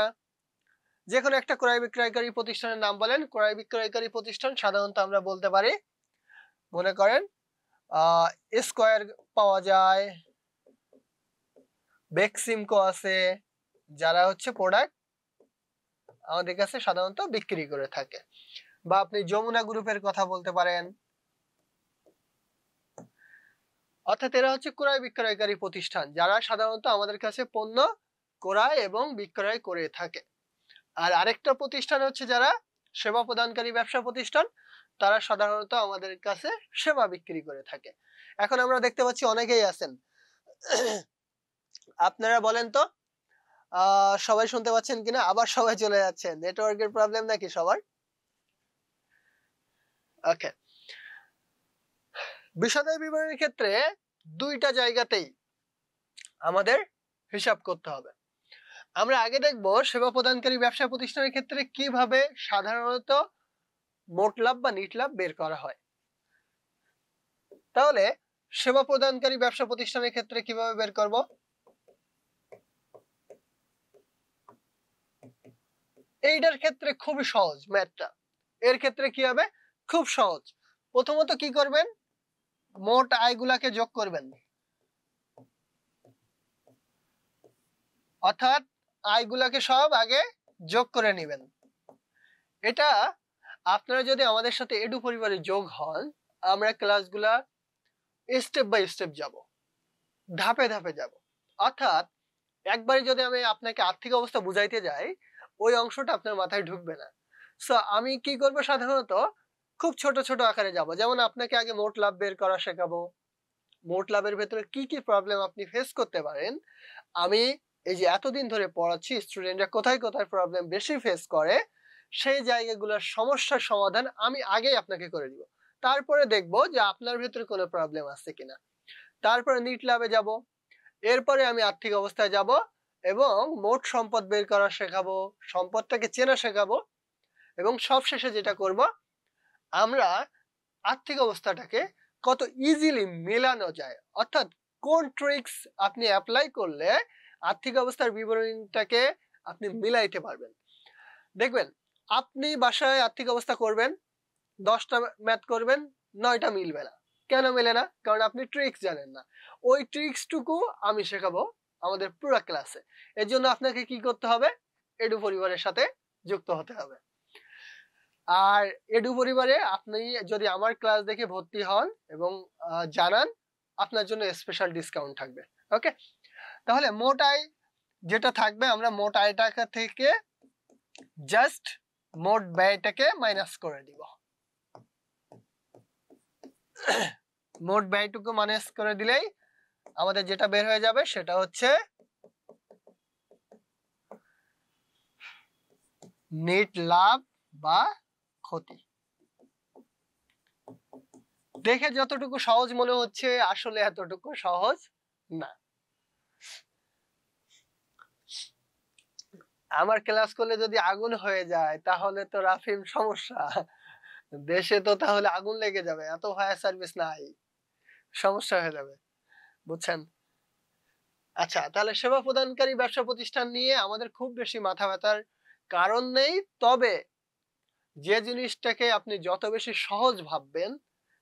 যে কোনো একটা ক্রয় বিক্রয়কারী প্রতিষ্ঠানের নাম বলেন। ক্রয় বিক্রয়কারী প্রতিষ্ঠান সাধারণত আমরা বলতে পারি, মনে করেন স্কয়ার পাওয়া যায়, বেক্সিমকো আছে, যারা হচ্ছে প্রোডাক্ট আমাদের কাছে সাধারণত বিক্রি করে থাকে। বা আপনি যমুনা গ্রুপের কথা বলতে পারেন। অর্থাৎ এরা হচ্ছে ক্রয় বিক্রয়কারী প্রতিষ্ঠান, যারা সাধারণত আমাদের কাছে পণ্য ক্রয় এবং বিক্রয় করে থাকে। আর আরেকটা প্রতিষ্ঠান হচ্ছে যারা সেবা প্রদানকারী ব্যবসা প্রতিষ্ঠান, তারা সাধারণত আমাদের কাছে সেবা বিক্রি করে থাকে। এখন আমরা দেখতে পাচ্ছি অনেকেই আছেন, আপনারা বলেন তো সবাই শুনতে পাচ্ছেন কিনা? আবার সবাই চলে যাচ্ছে, নেটওয়ার্কের প্রবলেম নাকি সবার? ওকে, বিশদায় বিবরণীর ক্ষেত্রে দুইটা জায়গাতেই আমাদের হিসাব করতে হবে। আমরা আগে দেখব সেবা প্রদানকারী ব্যবসা প্রতিষ্ঠানের ক্ষেত্রে কিভাবে সাধারণত মোট লাভ বা নিট লাভ বের করা হয়। তাহলে সেবা প্রদানকারী ব্যবসা প্রতিষ্ঠানের ক্ষেত্রে কিভাবে বের করব? এইটার ক্ষেত্রে খুবই সহজ ম্যাথটা। এর ক্ষেত্রে কি হবে? খুব সহজ। প্রথমত কি করবেন? মোট আয়গুলাকে যোগ করবেন, অর্থাৎ আয়গুলাকে সব আগে যোগ করে নেবেন। এটা আপনারা যদি আমাদের সাথে এডু পরিবারে যোগ হন, আমরা ক্লাসগুলা স্টেপ বাই স্টেপ যাব, ধাপে ধাপে যাব। অর্থাৎ একবারে যদি আমি আপনাকে আর্থিক অবস্থা বুঝাইতে যাই, ওই অংশটা আপনার মাথায় ঢুকবে না। সো আমি কি করব? সাধারণত খুব ছোট ছোট আকারে যাব। যেমন আপনাকে আগে মোট লাভ বের করা শেখাবো, মোট লাভের ভেতরে কি কি প্রবলেম আপনি ফেস করতে পারেন। আমি এই যে এতদিন ধরে পড়াচ্ছি, স্টুডেন্টরা কোথায় কোথায় প্রবলেম বেশি ফেস করে, সেই জায়গাগুলোর সমস্যার সমাধান আমি আগেই আপনাকে করে দিব। তারপরে দেখবো যে আপনার ভেতরে কোনো প্রবলেম আছে কিনা। তারপরে নিট লাভে যাব, এরপরে আমি আর্থিক অবস্থায় যাব এবং মোট সম্পদ বের করা শেখাবো, সম্পদটাকে চেনা শেখাবো। এবং সবশেষে যেটা করব, আমরা আর্থিক অবস্থাটাকে কত ইজিলি মেলানো যায়, অর্থাৎ কোন ট্রিক্স আপনি অ্যাপ্লাই করলে আর্থিক অবস্থার বিবরণীটাকে আপনি মিলাইতে পারবেন। দেখবেন আপনি বাসায় আর্থিক অবস্থা করবেন, 10টা ম্যাথ করবেন, 9টা মিলবে না। কেন মেলে না? কারণ আপনি ট্রিক্স জানেন না। ওই ট্রিক্সটুকু আমি শেখাবো আমাদের পুরো ক্লাসে। এর জন্য আপনাকে কি করতে হবে? এডু পরিবারের সাথে যুক্ত হতে হবে। আর এডু পরিবারে আপনি যদি আমার ক্লাস দেখে ভর্তি হন এবং জানান, আপনার জন্য স্পেশাল ডিসকাউন্ট থাকবে। ওকে, তাহলে মোট আয় যেটা থাকবে, আমরা মোট আয়টাকা থেকে জাস্ট মোট ব্যয়টাকে মাইনাস করে দিব। মোট ব্যয়টুকু মাইনাস করে দিলেই আমাদের যেটা বের হয়ে যাবে সেটা হচ্ছে নেট লাভ বা ক্ষতি। দেখে যতটুকু সহজ মনে হচ্ছে আসলে এতটুকু সহজ না। আমার ক্লাস করলে যদি আগুন হয়ে যায় তাহলে তো রাফিম সমস্যা, দেশে তো তাহলে আগুন লেগে যাবে, এত ফায়ার সার্ভিস নাই, সমস্যা হয়ে যাবে, বুঝছেন? আচ্ছা, তাহলে সেবা প্রদানকারী ব্যবসা প্রতিষ্ঠান নিয়ে আমাদের খুব বেশি মাথা ব্যথার কারণ নেই। তবে যে জিনিসটাকে আপনি যত বেশি সহজ ভাববেন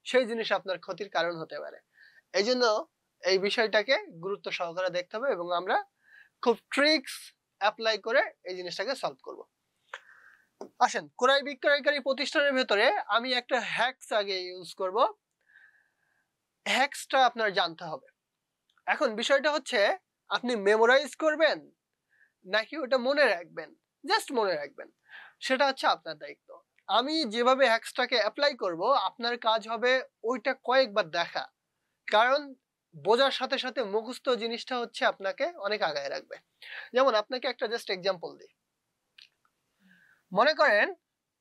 সেই জিনিস আপনার ক্ষতির কারণ হতে পারে। এই জন্য এই বিষয়টাকে গুরুত্ব সহকারে দেখতে হবে এবং আমরা খুব ট্রিক্স অ্যাপ্লাই করে এই জিনিসটাকে সলভ করব। আসেন, ক্রয় বিক্রয়কারী প্রতিষ্ঠানের ভেতরে আমি একটা হ্যাকস আগে ইউজ করব। হ্যাকসটা আপনার জানতে হবে। এখন বিষয়টা হচ্ছে আপনি মেমোরাইজ করবেন নাকি ওটা মনে রাখবেন, জাস্ট মনে রাখবেন, সেটা হচ্ছে আপনার দায়িত্ব। আমি যেভাবে হ্যাকসটাকে অ্যাপ্লাই করব, আপনার কাজ হবে ওইটা কয়েকবার দেখা, কারণ বোঝার সাথে সাথে মুখস্থ জিনিসটা হচ্ছে আপনাকে অনেক আগায় রাখবে। যেমন আপনাকে একটা জাস্ট এক্সাম্পল দিই। মনে করেন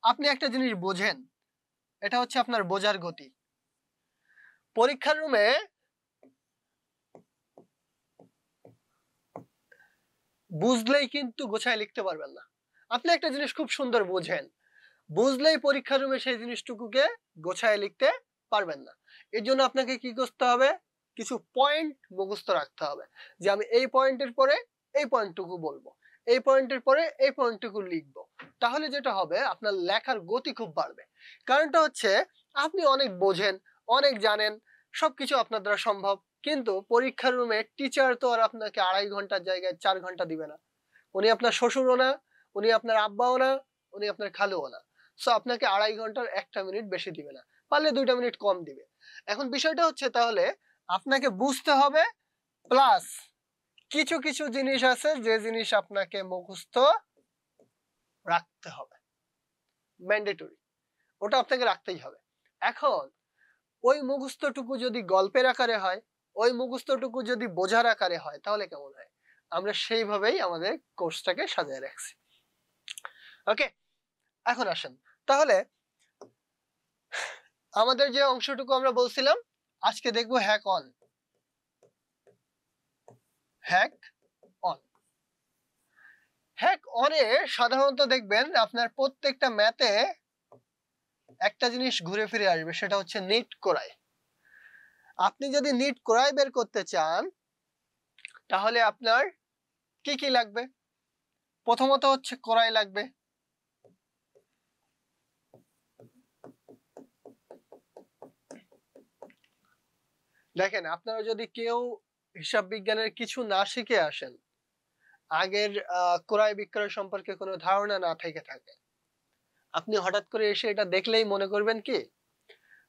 আপনি একটা জিনিস বোঝেন, এটা হচ্ছে আপনার বোঝার গতি। পরীক্ষার রুমে বুঝলেই কিন্তু গোছায় লিখতে পারবেন না। আপনি একটা জিনিস খুব সুন্দর বোঝেন, বুঝলেই পরীক্ষার রুমে সেই জিনিসটুকুকে গোছায় লিখতে পারবেন না। এর জন্য আপনাকে কি করতে হবে? কিছু পয়েন্ট মুখস্থ রাখতে হবে, যে আমি এই পয়েন্টের পরে এই পয়েন্টটুকু বলবো, এই পয়েন্টের পরে এই পয়েন্টটুকু লিখবো। তাহলে যেটা হবে, আপনার লেখার গতি খুব বাড়বে। কারণটা হচ্ছে আপনি অনেক বোঝেন, অনেক জানেন, সবকিছু আপনার দ্বারা সম্ভব, কিন্তু পরীক্ষার রুমে টিচার তো আর আপনাকে 2.5 ঘন্টার জায়গায় 4 ঘন্টা দিবে না। উনি আপনার শ্বশুরও না, উনি আপনার আব্বাও না, উনি আপনার খালুও না। সো আপনাকে 2.5 ঘন্টার 1টা মিনিট বেশি দিবে না, পারলে 2টা মিনিট কম দিবে। এখন বিষয়টা হচ্ছে তাহলে আপনাকে বুঝতে হবে, প্লাস কিছু কিছু জিনিস আছে যে জিনিস আপনাকে মুখস্থ রাখতে হবে, ম্যান্ডেটরি, ওটা আপনাকে রাখতেই হবে। এখন ওই মুখস্থটুকু যদি গল্পের আকারে হয়, ওই মুখস্থটুকু যদি বোঝার আকারে হয়, তাহলে কেমন হয়? আমরা সেইভাবেই আমাদের কোর্সটাকে সাজিয়ে রাখছি। ওকে, এখন আসেন তাহলে আমাদের যে অংশটুকু আমরা বলছিলাম, আজকে দেখবো hack on. Hack on, hack অনে সাধারণত দেখবেন আপনার প্রত্যেকটা ম্যাথে একটা জিনিস ঘুরে ফিরে আসবে, সেটা হচ্ছে নিট ক্রয়। আপনি যদি নিট ক্রয় বের করতে চান তাহলে আপনার কি কি লাগবে? প্রথমত হচ্ছে ক্রয় লাগবে। দেখেন, আপনারা যদি কেউ হিসাব বিজ্ঞানের কিছু না শিখে আসেন, আগের ক্রয় বিক্রয় সম্পর্কে কোনো ধারণা না থেকে থাকে, আপনি হঠাৎ করে এসে এটা দেখলেই মনে করবেন কি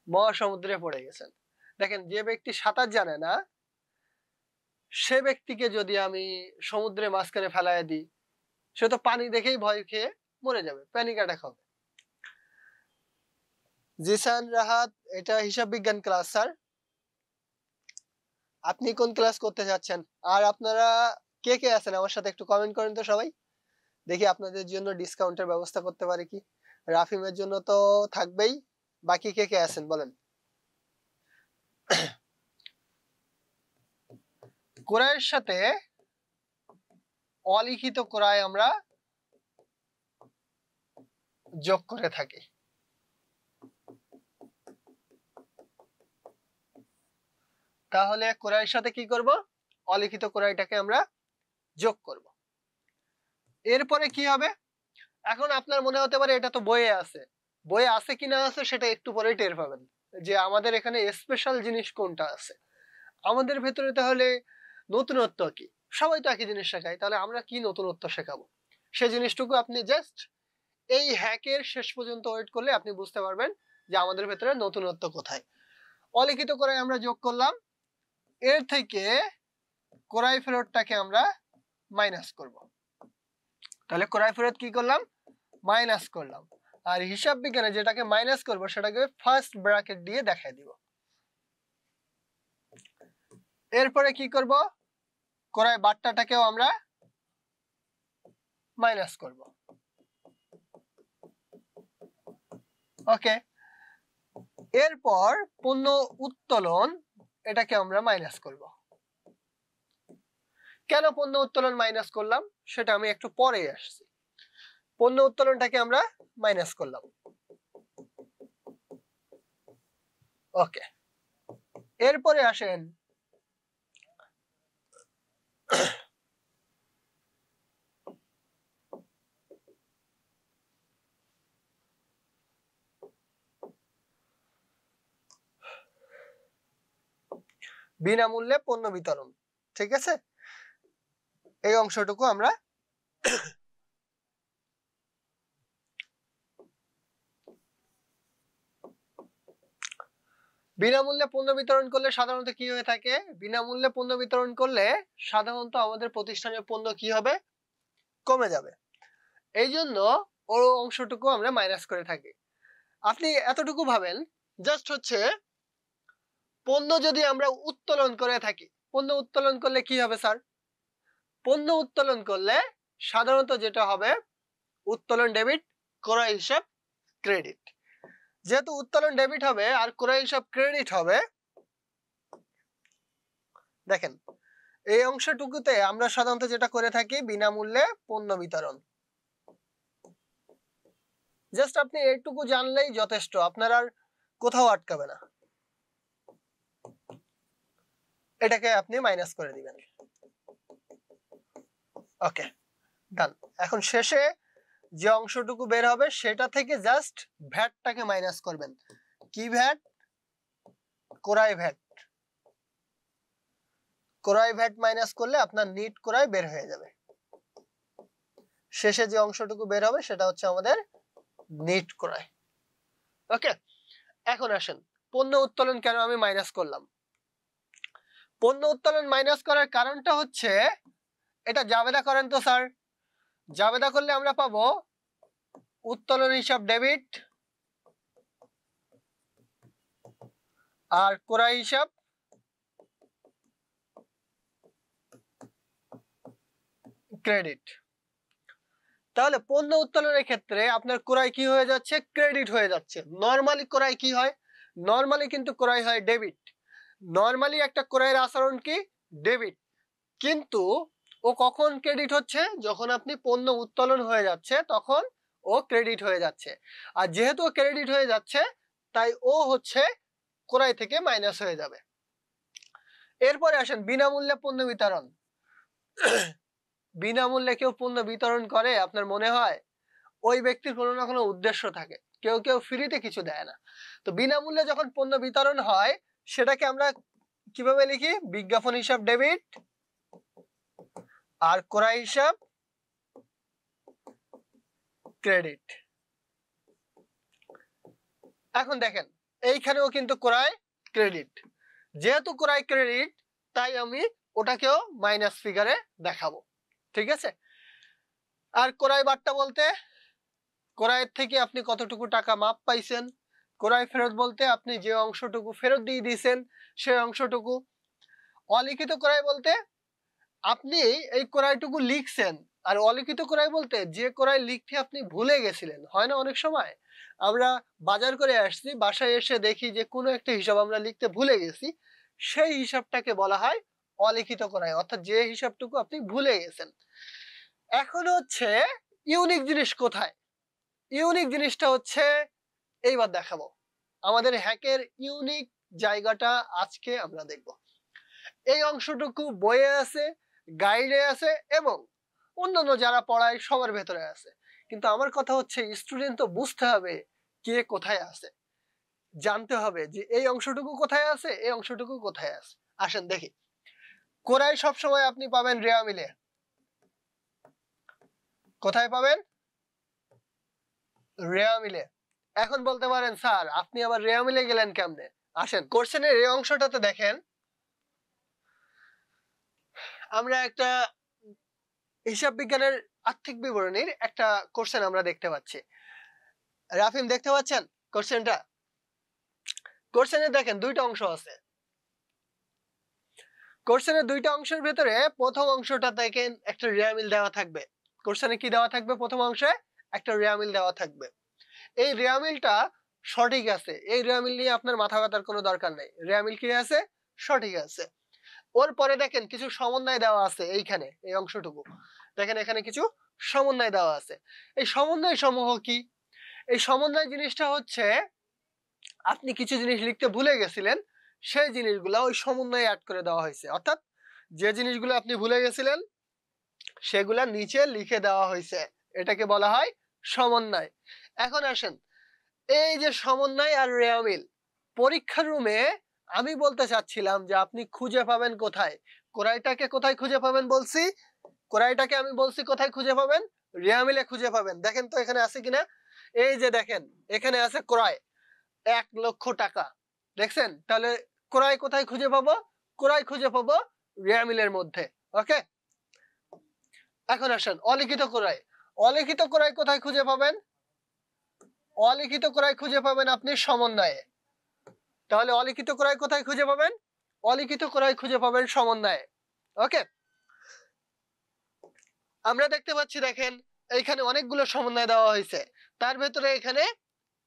মহাসমুদ্রে পড়ে গেছেন। দেখেন, যে ব্যক্তি সাঁতার জানে না সে ব্যক্তিকে যদি আমি সমুদ্রে মাঝখানে ফেলায় দিই, সে তো পানি দেখেই ভয় খেয়ে মরে যাবে, প্যানিক অ্যাটাক হবে। জিসান রাহাত, এটা হিসাব বিজ্ঞান ক্লাস স্যার, আপনি কোন ক্লাস করতে যাচ্ছেন? আর আপনারা কে কে আছেন আমার সাথে একটু কমেন্ট করেন তো সবাই, দেখি আপনাদের জন্য ডিসকাউন্টের ব্যবস্থা করতে পারি কি। রাফিমের জন্য তো থাকবেই, বাকি কে কে আছেন বলেন। ক্রয়ের সাথে অলিখিত ক্রয় আমরা যোগ করে থাকি। তাহলে ক্রয়ের সাথে কি করব, অলিখিত ক্রয়টাকে আমরা যোগ করব। এরপরে কি হবে, এখন আপনার মনে হতে পারে এটা তো বইয়ে আছে, বইয়ে আছে কি না আছে সেটা একটু পরে টের পাবেন যে আমাদের এখানে স্পেশাল জিনিস কোনটা আছে। আমাদের ভেতরে তাহলে নতুনত্ব কি, সবাই তো একই জিনিস শেখায়, তাহলে আমরা কি নতুনত্ব শেখাবো, সেই জিনিসটুকু আপনি জাস্ট এই হ্যাকের শেষ পর্যন্ত ওয়েট করলে আপনি বুঝতে পারবেন যে আমাদের ভেতরে নতুনত্ব কোথায়। অলিখিত ক্রয় আমরা যোগ করলাম, এর থেকে ক্রয় ফেরতটাকে আমরা মাইনাস করব। তাহলে ক্রয় ফেরত কি করলাম, মাইনাস করলাম। আর হিসাব বিজ্ঞানে যেটাকে মাইনাস করব সেটাকে ফার্স্ট ব্র্যাকেট দিয়ে দেখাই দিব। এরপরে কি করব, ক্রয় বার্তাটাকেও আমরা মাইনাস করব। ওকে, এরপর পণ্য উত্তোলন এটাকে আমরা মাইনাস করব। কেন পণ্য উত্তোলন মাইনাস করলাম সেটা আমি একটু পরে আসছি। পণ্য উত্তোলনটাকে আমরা মাইনাস করলাম। ওকে, এরপরে আসেন বিনামূল্যে পণ্য বিতরণ। ঠিক আছে, এই অংশটুকু আমরা বিনামূল্যে পণ্য বিতরণ করলে সাধারণত কি হয়ে থাকে, বিনামূল্যে পণ্য বিতরণ করলে সাধারণত আমাদের প্রতিষ্ঠানের পণ্য কি হবে, কমে যাবে। এই জন্য ওই অংশটুকু আমরা মাইনাস করে থাকি। আপনি এতটুকু ভাবেন, জাস্ট হচ্ছে পণ্য যদি আমরা উত্তোলন করে থাকি, পণ্য উত্তোলন করলে কি হবে স্যার, পণ্য উত্তোলন করলে সাধারণত যেটা হবে, উত্তোলন ডেবিট, ক্রয় হিসাব ক্রেডিট। যেহেতু উত্তোলন ডেবিট হবে আর ক্রয় হিসাব ক্রেডিট হবে, দেখেন এই অংশটুকুতে আমরা সাধারণত যেটা করে থাকি বিনামূল্যে পণ্য বিতরণ। জাস্ট আপনি এইটুকু জানলেই যথেষ্ট, আপনার আর কোথাও আটকাবে না। এটাকে আপনি মাইনাস করে দিবেন। ওকে, ডান। এখন শেষে যে অংশটুকু বের হবে সেটা থেকে জাস্ট ভ্যাটটাকে মাইনাস করবেন। কি ভ্যাট, ক্রয় ভ্যাট। ক্রয় ভ্যাট মাইনাস করলে আপনার নিট ক্রয় বের হয়ে যাবে। শেষে যে অংশটুকু বের হবে সেটা হচ্ছে আমাদের নিট ক্রয়। ওকে, এখন আসেন পণ্য উত্তোলন কেন আমি মাইনাস করলাম। পণ্য উত্তোলন মাইনাস করার কারণটা হচ্ছে, এটা জাবেদা করেন তো স্যার। জাবেদা করলে আমরা পাবো উত্তোলন হিসাব ডেবিট আর ক্রয় হিসাব ক্রেডিট। তাহলে পণ্য উত্তোলনের ক্ষেত্রে আপনার ক্রয় কি হয়ে যাচ্ছে, ক্রেডিট হয়ে যাচ্ছে। নরমালি ক্রয় কি হয়, নরমালি কিন্তু ক্রয় হয় ডেবিট। নরমালি একটা ক্রয়ের আচরণ কি, ডেবিট। কিন্তু ও কখন ক্রেডিট হচ্ছে, যখন আপনি পণ্য উত্তোলন হয়ে যাচ্ছে তখন ও ক্রেডিট হয়ে যাচ্ছে। আর যেহেতু ক্রেডিট হয়ে যাচ্ছে তাই ও হচ্ছে ক্রয় থেকে মাইনাস হয়ে যাবে। এরপরে আসেন বিনামূল্যে পণ্য বিতরণ। বিনামূল্যে কেউ পণ্য বিতরণ করে আপনার মনে হয়, ওই ব্যক্তির কোনো না কোনো উদ্দেশ্য থাকে। কেউ কেউ ফ্রিতে কিছু দেয় না। তো বিনামূল্যে যখন পণ্য বিতরণ হয় সেটাকে আমরা কিভাবে লিখি, বিজ্ঞাপন হিসাব ডেবিট আর ক্রয় হিসাব ক্রেডিট। এখন দেখেন এইখানেও কিন্তু ক্রয় ক্রেডিট, যেহেতু ক্রয় ক্রেডিট তাই আমি ওটাকেও মাইনাস ফিগারে দেখাবো। ঠিক আছে, আর ক্রয় বার্তা বলতে ক্রয়ের থেকে আপনি কতটুকু টাকা মাপ পাইছেন। ক্রয় ফেরত বলতে আপনি যে অংশটুকু ফেরত দিয়ে দিয়েছেন সেই অংশটুকু। অলিখিত ক্রয় বলতে আপনি এই ক্রয়টুকু লিখছেন। আর অলিখিত ক্রয় বলতে যে ক্রয় লিখতে আপনি ভুলে গেছিলেন। হয় না অনেক সময় আমরা বাজার করে আসছি, বাসায় এসে দেখি যে কোনো একটা হিসাব আমরা লিখতে ভুলে গেছি, সেই হিসাবটাকে বলা হয় অলিখিত ক্রয়, অর্থাৎ যে হিসাবটুকু আপনি ভুলে গেছেন। এখন হচ্ছে ইউনিক জিনিস কোথায়, ইউনিক জিনিসটা হচ্ছে এইবার দেখাবো। আমাদের হ্যাকের ইউনিক জায়গাটা আজকে আমরা দেখব। এই অংশটুকু বইয়ে আছে, গাইডে আছে এবং অন্যান্য যারা পড়ায় সবার ভেতরে আছে। কিন্তু আমার কথা হচ্ছে স্টুডেন্ট তো বুঝতে হবে কে কোথায় আছে, জানতে হবে যে এই অংশটুকু কোথায় আছে, এই অংশটুকু কোথায় আছে। আসেন দেখি। কোরাই সবসময় আপনি পাবেন রেয়া মিলে। কোথায় পাবেন? রেয়া মিলে। এখন বলতে পারেন স্যার আপনি আবার রেয়া মিলে গেলেন কেমনে? আসেন কোশ্চেনের এই অংশটাতে দেখেন, আমরা একটা হিসাব বিজ্ঞানের আর্থিক বিবরণীর একটা কোশ্চেন আমরা দেখতে পাচ্ছি। রাফিম দেখতে পাচ্ছেন কোশ্চেনটা? কোশ্চেনে দেখেন দুইটা অংশ আছে। কোশ্চেনের দুইটা অংশের ভেতরে প্রথম অংশটা দেখেন একটা রেয়ামিল দেওয়া থাকবে। কোশ্চেনে কি দেওয়া থাকবে? প্রথম অংশে একটা রেয়ামিল দেওয়া থাকবে। এই রেয়ামিলটা সঠিক আছে, এই রেয়ামিল নিয়ে আপনার মাথা ব্যথার কোনো দরকার নেই। রেয়ামিল কি আছে? সঠিক আছে। ওর পরে দেখেন কিছু সমন্বয় দেওয়া আছে এইখানে, এই অংশটুকু দেখেন, এখানে কিছু সমন্বয় দেওয়া আছে। এই সমন্বয় সমূহ কি? এই সমন্বয় জিনিসটা হচ্ছে আপনি কিছু জিনিস লিখতে ভুলে গেছিলেন, সেই জিনিসগুলো ওই সমন্বয়ে অ্যাড করে দেওয়া হয়েছে। অর্থাৎ যে জিনিসগুলো আপনি ভুলে গেছিলেন সেগুলা নিচে লিখে দেওয়া হয়েছে, এটাকে বলা হয় সমন্বয়। এখন আসেন, এই যে সমন্বয় আর রেয়ামিল পরীক্ষার রুমে আমি বলতে চাচ্ছিলাম যে আপনি খুঁজে পাবেন কোথায়? কোরাইটাকে কোথায় খুঁজে পাবেন বলছি? কোরাইটাকে আমি বলছি কোথায় খুঁজে পাবেন? রেয়ামিলে খুঁজে পাবেন। দেখেন তো এখানে আছে কিনা। এই যে দেখেন এখানে আছে ক্রয় 1,00,000 টাকা, দেখছেন? তাহলে ক্রয় কোথায় খুঁজে পাবো? ক্রয় খুঁজে পাবো রেয়ামিলের মধ্যে। ওকে, এখন আসেন অলিখিত ক্রয়। অলিখিত ক্রয় কোথায় খুঁজে পাবেন? অলিখিত ক্রয় খুঁজে পাবেন আপনি সমন্বয়ে। তাহলে অলিখিত ক্রয় কোথায় খুঁজে পাবেন? অলিখিত ক্রয় খুঁজে পাবেন সমন্বয়ে। ওকে, আমরা দেখতে পাচ্ছি দেখেন এইখানে অনেকগুলো সমন্বয় দেওয়া হয়েছে। তার ভেতরে এখানে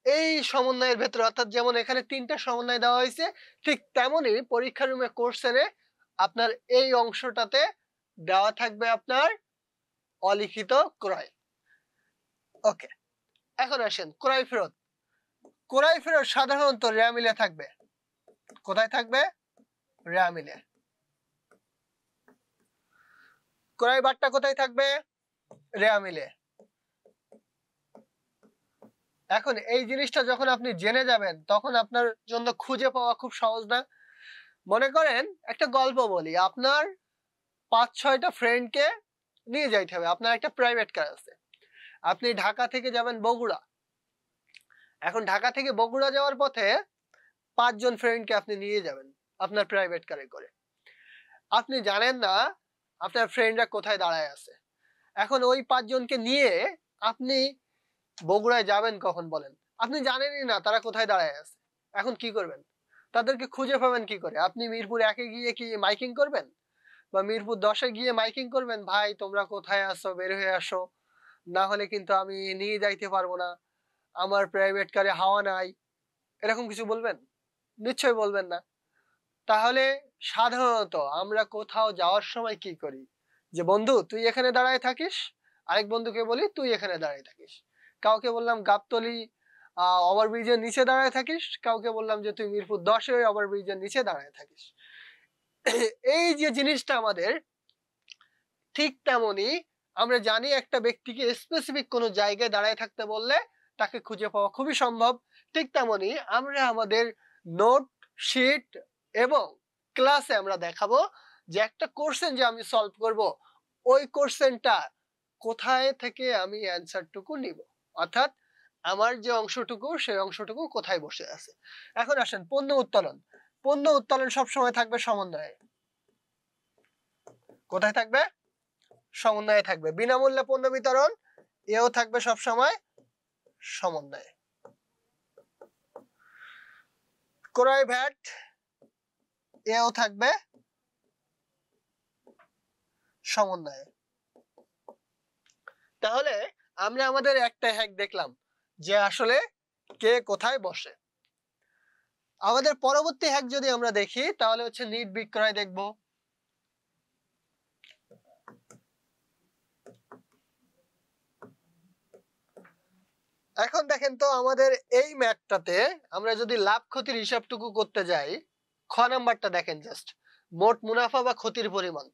এই সমন্বয়ের ভেতরে, অর্থাৎ যেমন এখানে 3টা সমন্বয় দেওয়া হয়েছে, ঠিক তেমনই পরীক্ষা রুমে কোশ্চেনে আপনার এই অংশটাতে দেওয়া থাকবে আপনার অলিখিত ক্রয়। ওকে, এখন আসেন ক্রয় ফেরত। ক্রয় ফেরত সাধারণত রেয়ামিলে থাকবে। কোথায় থাকবে? রেয়ামিলে। ক্রয় বারটা কোথায় থাকবে? রেয়ামিলে। এখন এই জিনিসটা যখন আপনি জেনে যাবেন তখন আপনার জন্য খুঁজে পাওয়া খুব সহজ না? মনে করেন একটা গল্প বলি, আপনার 5-6টা ফ্রেন্ডকে নিয়ে যাইতে হবে, আপনার একটা প্রাইভেট কার আছে, আপনি ঢাকা থেকে যাবেন বগুড়া। এখন ঢাকা থেকে বগুড়া যাওয়ার পথে 5 জন ফ্রেন্ডকে আপনি নিয়ে যাবেন আপনার প্রাইভেট কারে করে। আপনি জানেন না আপনার ফ্রেন্ডরা কোথায় দাঁড়ায় আছে। এখন ওই 5 জনকে নিয়ে আপনি বগুড়ায় যাবেন কখন বলেন? আপনি জানেনই না তারা কোথায় দাঁড়ায় আছে। এখন কি করবেন? তাদেরকে খুঁজে পাবেন কি করে? আপনি মিরপুর 1-এ গিয়ে কি মাইকিং করবেন? বা মিরপুর 10-এ গিয়ে মাইকিং করবেন, ভাই তোমরা কোথায় আছো বের হয়ে আসো, না হলে কিন্তু আমি নিয়ে যাইতে পারবো না, আমার প্রাইভেট কারে হাওয়া নাই, এরকম কিছু বলবেন? নিশ্চয়ই বলবেন না। তাহলে সাধারণত আমরা কোথাও যাওয়ার সময় কি করি? যে বন্ধু তুই এখানে দাঁড়ায় থাকিস, আরেক বন্ধুকে বলি তুই এখানে দাঁড়ায় থাকিস। কাউকে বললাম গাবতলী ওভারব্রিজের নিচে দাঁড়ায় থাকিস, কাউকে বললাম যে তুই মিরপুর 10-এ ওভারব্রিজের নিচে দাঁড়ায় থাকিস। এই যে জিনিসটা আমাদের, ঠিক তেমনি আমরা জানি একটা ব্যক্তিকে স্পেসিফিক কোনো জায়গায় দাঁড়ায় থাকতে বললে তাকে খুঁজে পাওয়া খুবই সম্ভব। ঠিক তেমনি আমরা আমাদের নোট শিট এবং ক্লাসে আমরা দেখাবো যে একটা কোশ্চেন যে আমি সলভ করব, ওই কোশ্চেনটা কোথায় থেকে আমি অ্যান্সারটুকু নিব, অর্থাৎ আমার যে অংশটুকু সেই অংশটুকু কোথায় বসে আছে। এখন আসেন পণ্য উত্তোলন। পণ্য উত্তোলন সবসময় থাকবে সমন্বয়ে। কোথায় থাকবে? সমন্বয়ে থাকবে। বিনামূল্যে পণ্য বিতরণ, এও থাকবে সব সময় সমন্বয়ে। ক্রয় ভ্যাট, এও থাকবে সমন্বয়ে। তাহলে আমরা আমাদের একটা হ্যাক দেখলাম যে আসলে কে কোথায় বসে। আমাদের পরবর্তী হ্যাক যদি আমরা দেখি তাহলে হচ্ছে নিট বিক্রয় দেখব। এখন দেখেন তো আমাদের এই ম্যাথটাতে আমরা যদি লাভ ক্ষতির হিসাবটুকু করতে যাই, খ নাম্বারটা দেখেন জাস্ট, মোট মুনাফা বা ক্ষতির পরিমাণ,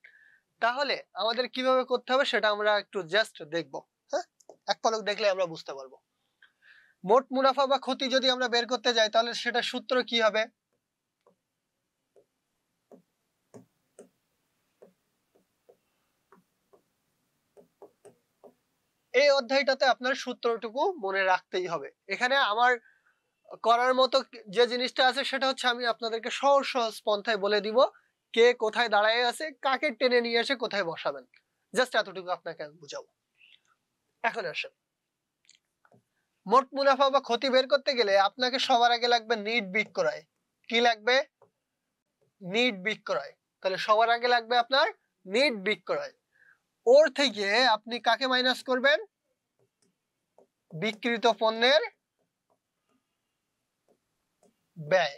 তাহলে আমাদের কিভাবে করতে হবে সেটা আমরা একটু জাস্ট দেখবো। হ্যাঁ, এক পলক দেখলে আমরা বুঝতে পারবো। মোট মুনাফা বা ক্ষতি যদি আমরা বের করতে যাই তাহলে সেটা সূত্র কি হবে? এই অধ্যায়টাতে আপনার সূত্রটুকু মনে রাখতেই হবে। এখানে আমার করার মতো যে জিনিসটা আছে সেটা হচ্ছে আমি আপনাদেরকে সহজ সহজ পন্থায় বলে দিব কে কোথায় দাঁড়ায় আছে, কাকে টেনে নিয়ে এসে কোথায় বসাবেন, জাস্ট এতটুকু আপনাকে আমি বুঝাবো। এখন আসেন, মোট মুনাফা বা ক্ষতি বের করতে গেলে আপনাকে সবার আগে লাগবে নিট বিক্রয়। কি লাগবে? নিট বিক্রয়। তাহলে সবার আগে লাগবে আপনার নিট বিক্রয়। ওর থেকে আপনি কাকে মাইনাস করবেন? বিক্রিত পণ্যের ব্যয়।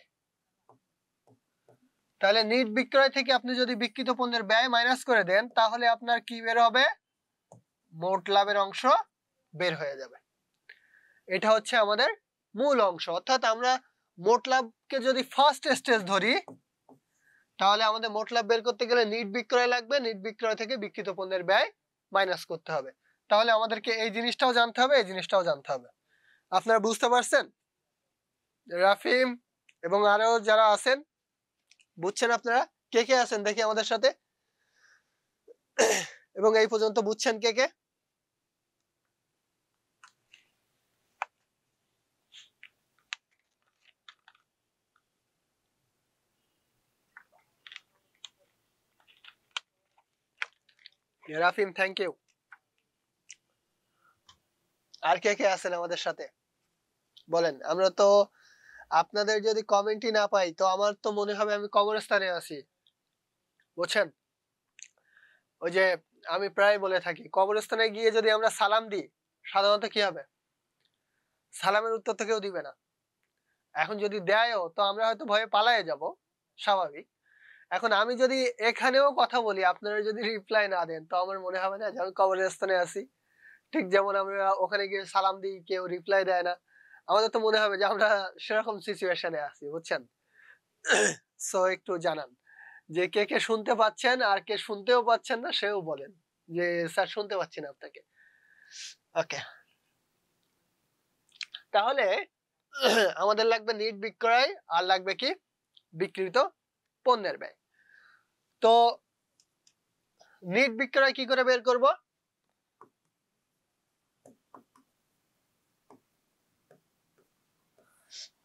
তাহলে নিট বিক্রয় থেকে আপনি যদি বিক্রিত পণ্যের ব্যয় মাইনাস করে দেন তাহলে আপনার কি বের হবে? মোট লাভের অংশ বের হয়ে যাবে। এটা হচ্ছে আমাদের মূল অংশ। অর্থাৎ আমরা মোট লাভকে যদি ফার্স্ট স্টেজ ধরি তাহলে আমাদের মোট লাভ বের করতে গেলে নিট বিক্রয় লাগবে, নিট বিক্রয় থেকে বিক্রিত পণ্যের ব্যয় মাইনাস করতে হবে। তাহলে আমাদেরকে এই জিনিসটাও জানতে হবে, এই জিনিসটাও জানতে হবে। আপনারা বুঝতে পারছেন? রাফিম এবং আরো যারা আছেন বুঝছেন? আপনারা কে কে আছেন দেখি আমাদের সাথে, এবং এই পর্যন্ত বুঝছেন কে কে? রাফিম, থ্যাংক ইউ। আর কে কে আছেন আমাদের সাথে বলেন। আমরা তো আপনাদের যদি কমেন্টই না পাই তো আমার তো মনে হবে আমি কবরস্থানে আছি, বুঝছেন? ওই যে আমি প্রায় বলে থাকি কবরস্থানে গিয়ে যদি আমরা সালাম দিই সাধারণত কি হবে? সালামের উত্তর তো কেউ দিবে না। এখন যদি দেয়ও তো আমরা হয়তো ভয়ে পালায়ে যাব, স্বাভাবিক। এখন আমি যদি এখানেও কথা বলি আপনারা যদি রিপ্লাই না দেন তো আমার মনে হবে না যে আমি কবরস্থানে আছি। ঠিক যেমন আমরা ওখানে গিয়ে সালাম দিই কেউ রিপ্লাই দেয় না, আমাদের তো মনে হবে যে আমরা সেরকম সিচুয়েশনে আছি, বুঝছেন? সো একটু জানান যে কে কে শুনতে পাচ্ছেন আর কে শুনতেও পাচ্ছেন না সেও বলেন যে স্যার শুনতে পাচ্ছি না আপনাকে। ওকে, তাহলে আমাদের লাগবে নিট বিক্রয় আর লাগবে কি? বিক্রিত পণ্যের ব্যয়। তো নিট বিক্রয় কি করে বের করব?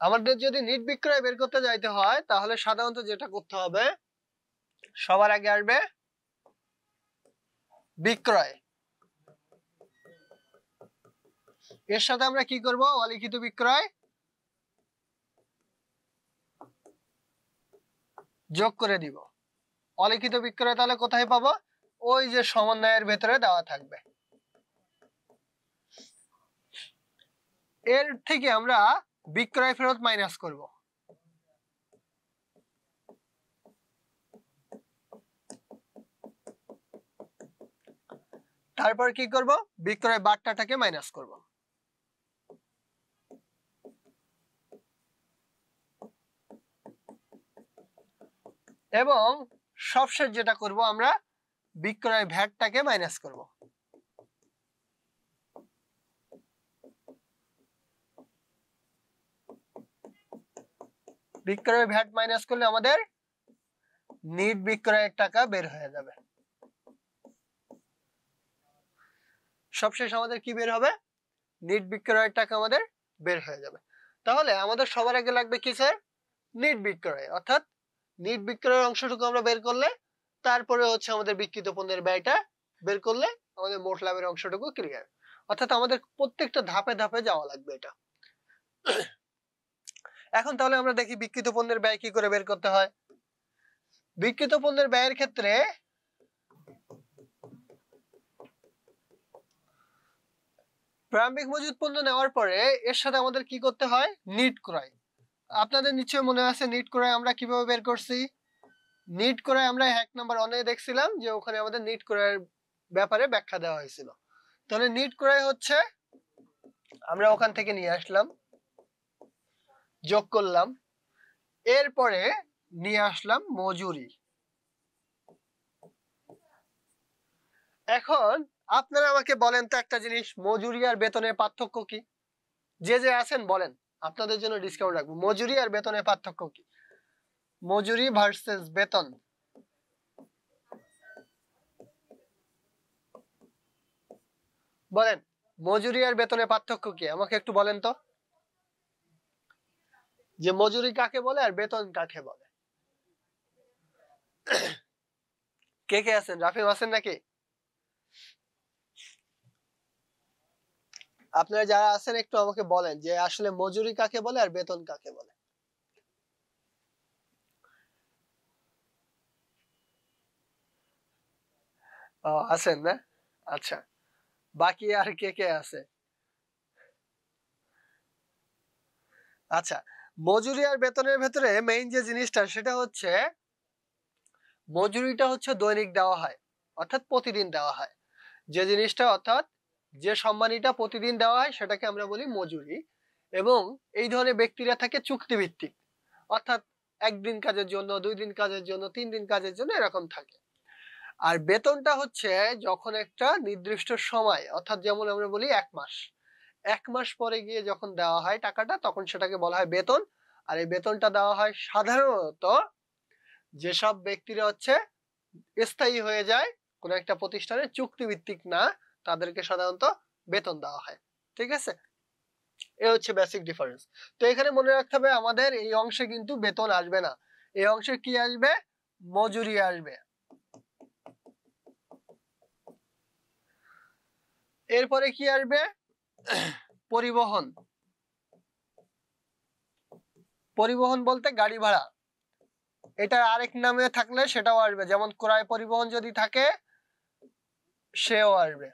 আমাদের যদি নিট বিক্রয় বের করতে যাইতে হয় তাহলে সাধারণত যেটা করতে হবে সবার আগে আসবে বিক্রয়, এর সাথে আমরা কি করব? অলিখিত বিক্রয় যোগ করে দিব। অলিখিত বিক্রয় তাহলে কোথায় পাবো? ওই যে সমন্বয়ের ভেতরে দেওয়া থাকবে। এর থেকে আমরা বিক্রয় ফেরত মাইনাস করব। তারপর কি করব? বিক্রয় বার্তাটাকে মাইনাস করব। এবং সবশেষ যেটা করব আমরা বিক্রয় ভ্যাটটাকে মাইনাস করব। বিক্রয় ভ্যাট মাইনাস করলে আমাদের নিট বিক্রয়ের টাকা বের হয়ে যাবে। সবশেষ আমাদের কি বের হবে? নিট বিক্রয়ের টাকা আমাদের বের হয়ে যাবে। তাহলে আমাদের সবার আগে লাগবে কি স্যার? নিট বিক্রয়। অর্থাৎ নিট বিক্রয়ের অংশটুকু আমরা বের করলে তারপরে হচ্ছে আমাদের বিক্রিত পণ্যের ব্যয়টা বের করলে আমাদের মোট লাভের অংশটুকু ক্লিয়ার। অর্থাৎ আমাদের প্রত্যেকটা ধাপে ধাপে যাওয়া লাগবে এটা। এখন তাহলে আমরা দেখি বিক্রিত পণ্যের ব্যয় কি করে বের করতে হয়। বিক্রিত পণ্যের ব্যয়ের ক্ষেত্রে প্রারম্ভিক মজুত পণ্য নেওয়ার পরে এর সাথে আমাদের কি করতে হয়? নিট ক্রয়। আপনাদের নিশ্চয়ই মনে আছে নিট ক্রয় আমরা কিভাবে বের করছি? নিট ক্রয় আমরা 1 নাম্বার অনে দেখছিলাম যে ওখানে আমাদের নিট ক্রয়ের ব্যাপারে ব্যাখ্যা দেওয়া হয়েছিল। তাহলে নিট ক্রয় হচ্ছে আমরা ওখান থেকে নিয়ে আসলাম, যোগ করলাম, এরপরে নিয়ে আসলাম মজুরি। এখন আপনারা আমাকে বলেন তো একটা জিনিস, মজুরি আর বেতনের পার্থক্য কি? যে যে আছেন বলেন, আপনাদের জন্য ডিসকাউন্ট রাখবো। মজুরি আর বেতনের পার্থক্য কি? মজুরি ভার্সেস বেতন, বলেন মজুরি আর বেতনের পার্থক্য কি আমাকে একটু বলেন তো, যে মজুরি কাকে বলে আর বেতন কাকে বলে? কে কে আছেন? রাফিম আছেন নাকি? আপনারা যারা আছেন একটু আমাকে বলেন যে আসলে মজুরি কাকে বলে আর বেতন কাকে বলে। ও আছেন না? আচ্ছা, বাকি আর কে কে আছে? আচ্ছা, মজুরি আর বেতনের ভেতরে মেইন যে জিনিসটা সেটা হচ্ছে, মজুরিটা হচ্ছে দৈনিক দেওয়া হয়, অর্থাৎ প্রতিদিন দেওয়া হয় যে জিনিসটা, অর্থাৎ যে সম্মানীটা প্রতিদিন দেওয়া হয় সেটাকে আমরা বলি মজুরি। এবং এই ধরনের ব্যক্তিরা থাকে চুক্তিভিত্তিক, অর্থাৎ একদিন কাজের জন্য, 2 দিন কাজের জন্য, 3 দিন কাজের জন্য, এরকম থাকে। আর বেতনটা হচ্ছে যখন একটা নির্দিষ্ট সময়, অর্থাৎ যেমন আমরা বলি 1 মাস, 1 মাস পরে গিয়ে যখন দেওয়া হয় টাকাটা, তখন সেটাকে বলা হয় বেতন। আর এই বেতনটা দেওয়া হয় সাধারণত যেসব ব্যক্তিরা হচ্ছে স্থায়ী হয়ে যায় কোন একটা প্রতিষ্ঠানে, চুক্তিভিত্তিক না, তাদেরকে সাধারণত বেতন দেওয়া হয়। ঠিক আছে, এ হচ্ছে বেসিক ডিফারেন্স। তো এখানে মনে রাখতে হবে আমাদের এই অংশে কিন্তু বেতন আসবে না, এই অংশে কি আসবে? মজুরি আসবে। এরপরে কি আসবে? পরিবহন। পরিবহন বলতে গাড়ি ভাড়া, এটা আরেক নামে থাকলে সেটাও আসবে, যেমন ক্রয় পরিবহন যদি থাকে সেও আসবে।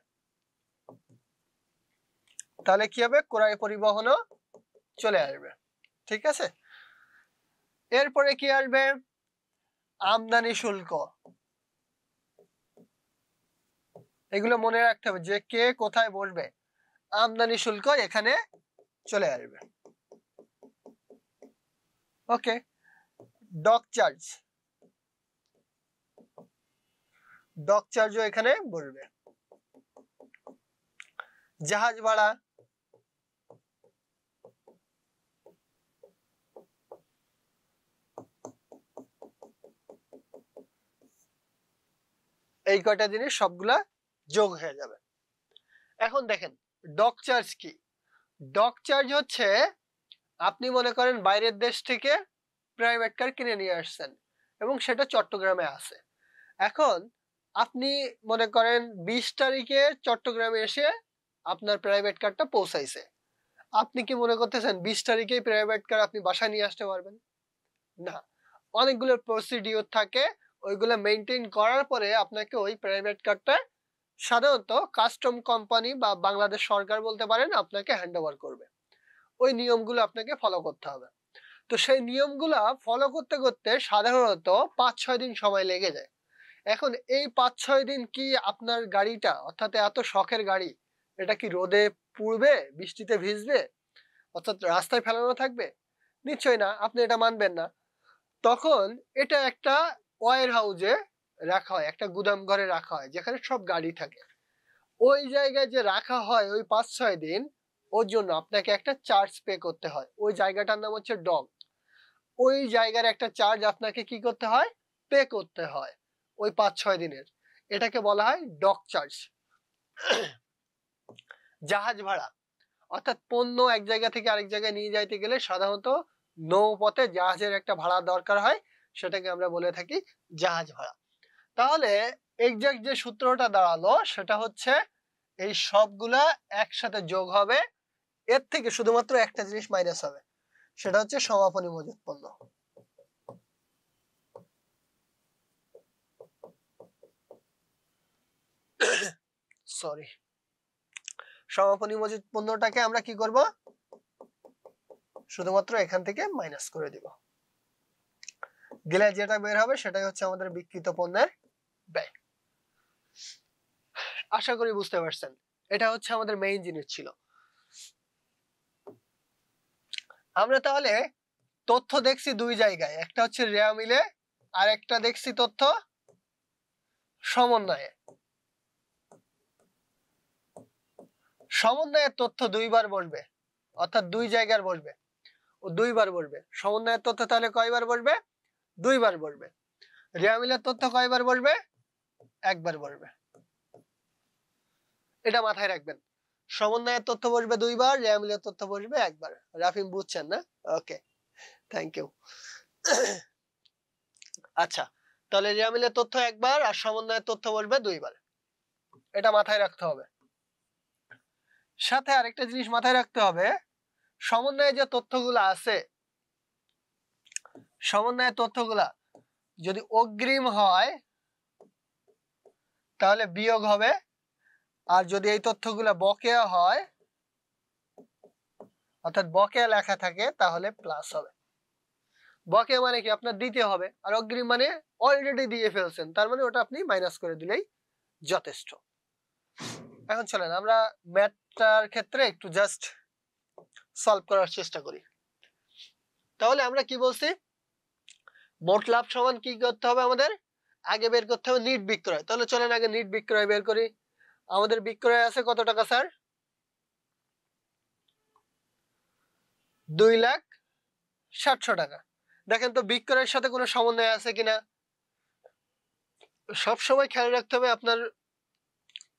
তাহলে কি হবে? ক্রয় পরিবহনও চলে আসবে। ঠিক আছে, এরপরে কি আসবে? আমদানি শুল্ক। এগুলো মনে রাখতে হবে যে কে কোথায় বসবে। আমদানি শুল্ক এখানে চলে আসবে। ওকে, ডক চার্জ, ডক চার্জও এখানে বসবে। জাহাজ ভাড়া, এই কয়টা জিনিস সবগুলা যোগ হয়ে যাবে। এখন দেখেন ডক চার্জ কি। ডক চার্জ হচ্ছে, আপনি মনে করেন বাইরের দেশ থেকে প্রাইভেট কার কিনে নিয়ে আসছেন এবং সেটা চট্টগ্রামে আছে। এখন আপনি মনে করেন 20 তারিখে চট্টগ্রামে এসে আপনার প্রাইভেট কারটা পৌঁছাইছে। আপনি কি মনে করতেছেন 20 তারিখেই প্রাইভেট কার আপনি বাসায় নিয়ে আসতে পারবেন? না, অনেকগুলো প্রসিডিওর থাকে, ওইগুলো মেনটেন করার পরে আপনাকে ওই প্রাইভেট কারটা সাধারণত কাস্টম কোম্পানি বা বাংলাদেশ সরকার বলতে পারেন আপনাকে হ্যান্ড ওভার করবে। ওই নিয়মগুলো আপনাকে ফলো করতে হবে। তো সেই নিয়মগুলা ফলো করতে করতে সাধারণত 5-6 দিন সময় লেগে যায়। এখন এই 5-6 দিন কি আপনার গাড়িটা, অর্থাৎ এত শখের গাড়ি, এটা কি রোদে পুড়বে, বৃষ্টিতে ভিজবে, অর্থাৎ রাস্তায় ফেলানো থাকবে? নিশ্চয়ই না, আপনি এটা মানবেন না। তখন এটা একটা ওয়্যার হাউসে রাখা হয়, একটা গুদাম ঘরে রাখা হয় যেখানে সব গাড়ি থাকে। ওই জায়গায় যে রাখা হয় ওই 5-6 দিন, ওর জন্য আপনাকে একটা চার্জ পে করতে হয়। ওই জায়গাটার নাম হচ্ছে ডক। ওই জায়গার একটা চার্জ আপনাকে কি করতে হয়? পে করতে হয় ওই 5-6 দিনের। এটাকে বলা হয় ডক চার্জ। জাহাজ ভাড়া, অর্থাৎ পণ্য এক জায়গা থেকে আরেক জায়গায় নিয়ে যাইতে গেলে সাধারণত নৌপথে জাহাজের একটা ভাড়া দরকার হয়, সেটাকে আমরা বলে থাকি জাহাজ ভাড়া। তাহলে এক্সাক্ট যে সূত্রটা দাঁড়ালো সেটা হচ্ছে এই সবগুলা একসাথে যোগ হবে, এর থেকে শুধুমাত্র একটা জিনিস মাইনাস হবে, সেটা হচ্ছে সমাপনী মজুত পণ্য। সরি, সমাপনী মজুত পণ্যটাকে আমরা কি করব? শুধুমাত্র এখান থেকে মাইনাস করে দিব, দিলে যেটা বের হবে সেটাই হচ্ছে আমাদের বিক্রিত পণ্যের ব্যয়। আশা করি বুঝতে পারছেন, এটা হচ্ছে আমাদের মেইন জিনিস ছিল। আমরা তাহলে তথ্য দেখছি দুই জায়গায়, একটা হচ্ছে রেওয়া মিলে আর একটা দেখছি তথ্য সমন্বয়ে। সমন্বয়ের তথ্য দুইবার বসবে, অর্থাৎ দুই জায়গার বসবে ও দুইবার বসবে। সমন্বয়ের তথ্য তাহলে কয়বার বসবে? দুইবার বসবে। রেওয়া মিলের তথ্য কয়বার বসবে? একবার বসবে। এটা মাথায় রাখবেন, সমন্বয়ের তথ্য বসবে দুইবার, রেওয়া মিলের তথ্য বসবে একবার। রাফিম বুঝছেন না? ওকে, থ্যাংক ইউ। আচ্ছা, তাহলে রেওয়া মিলের তথ্য একবার আর সমন্বয়ের তথ্য বসবে দুইবার, এটা মাথায় রাখতে হবে। সাথে আরেকটা জিনিস মাথায় রাখতে হবে, সমন্বয়ে যে তথ্যগুলো আছে, সমন্বয়ের তথ্যগুলা যদি অগ্রিম হয় তাহলে বিয়োগ হবে, আর যদি এই তথ্যগুলা বকেয়া হয় অর্থাৎ বকেয়া লেখা থাকে তাহলে প্লাস হবে। বকেয়া মানে কি? আপনার দিতে হবে, আর অগ্রিম মানে অলরেডি দিয়ে ফেলছেন, তার মানে ওটা আপনি মাইনাস করে দিলেই যথেষ্ট। এখন চলেন আমরা ম্যাথটার ক্ষেত্রে একটু জাস্ট সলভ করার চেষ্টা করি। তাহলে আমরা কি বলছি, মোট লাভ সমান কি করতে হবে আমাদের? আগে বের করতে হবে নিট বিক্রয়। তাহলে চলেন আগে নিট বিক্রয় বের করি। আমাদের বিক্রয় আছে কত টাকা স্যার? 2,60,000 টাকা। দেখেন তো বিক্রয়ের সাথে কোনো সমন্বয় আছে কিনা। সবসময় খেয়াল রাখতে হবে আপনার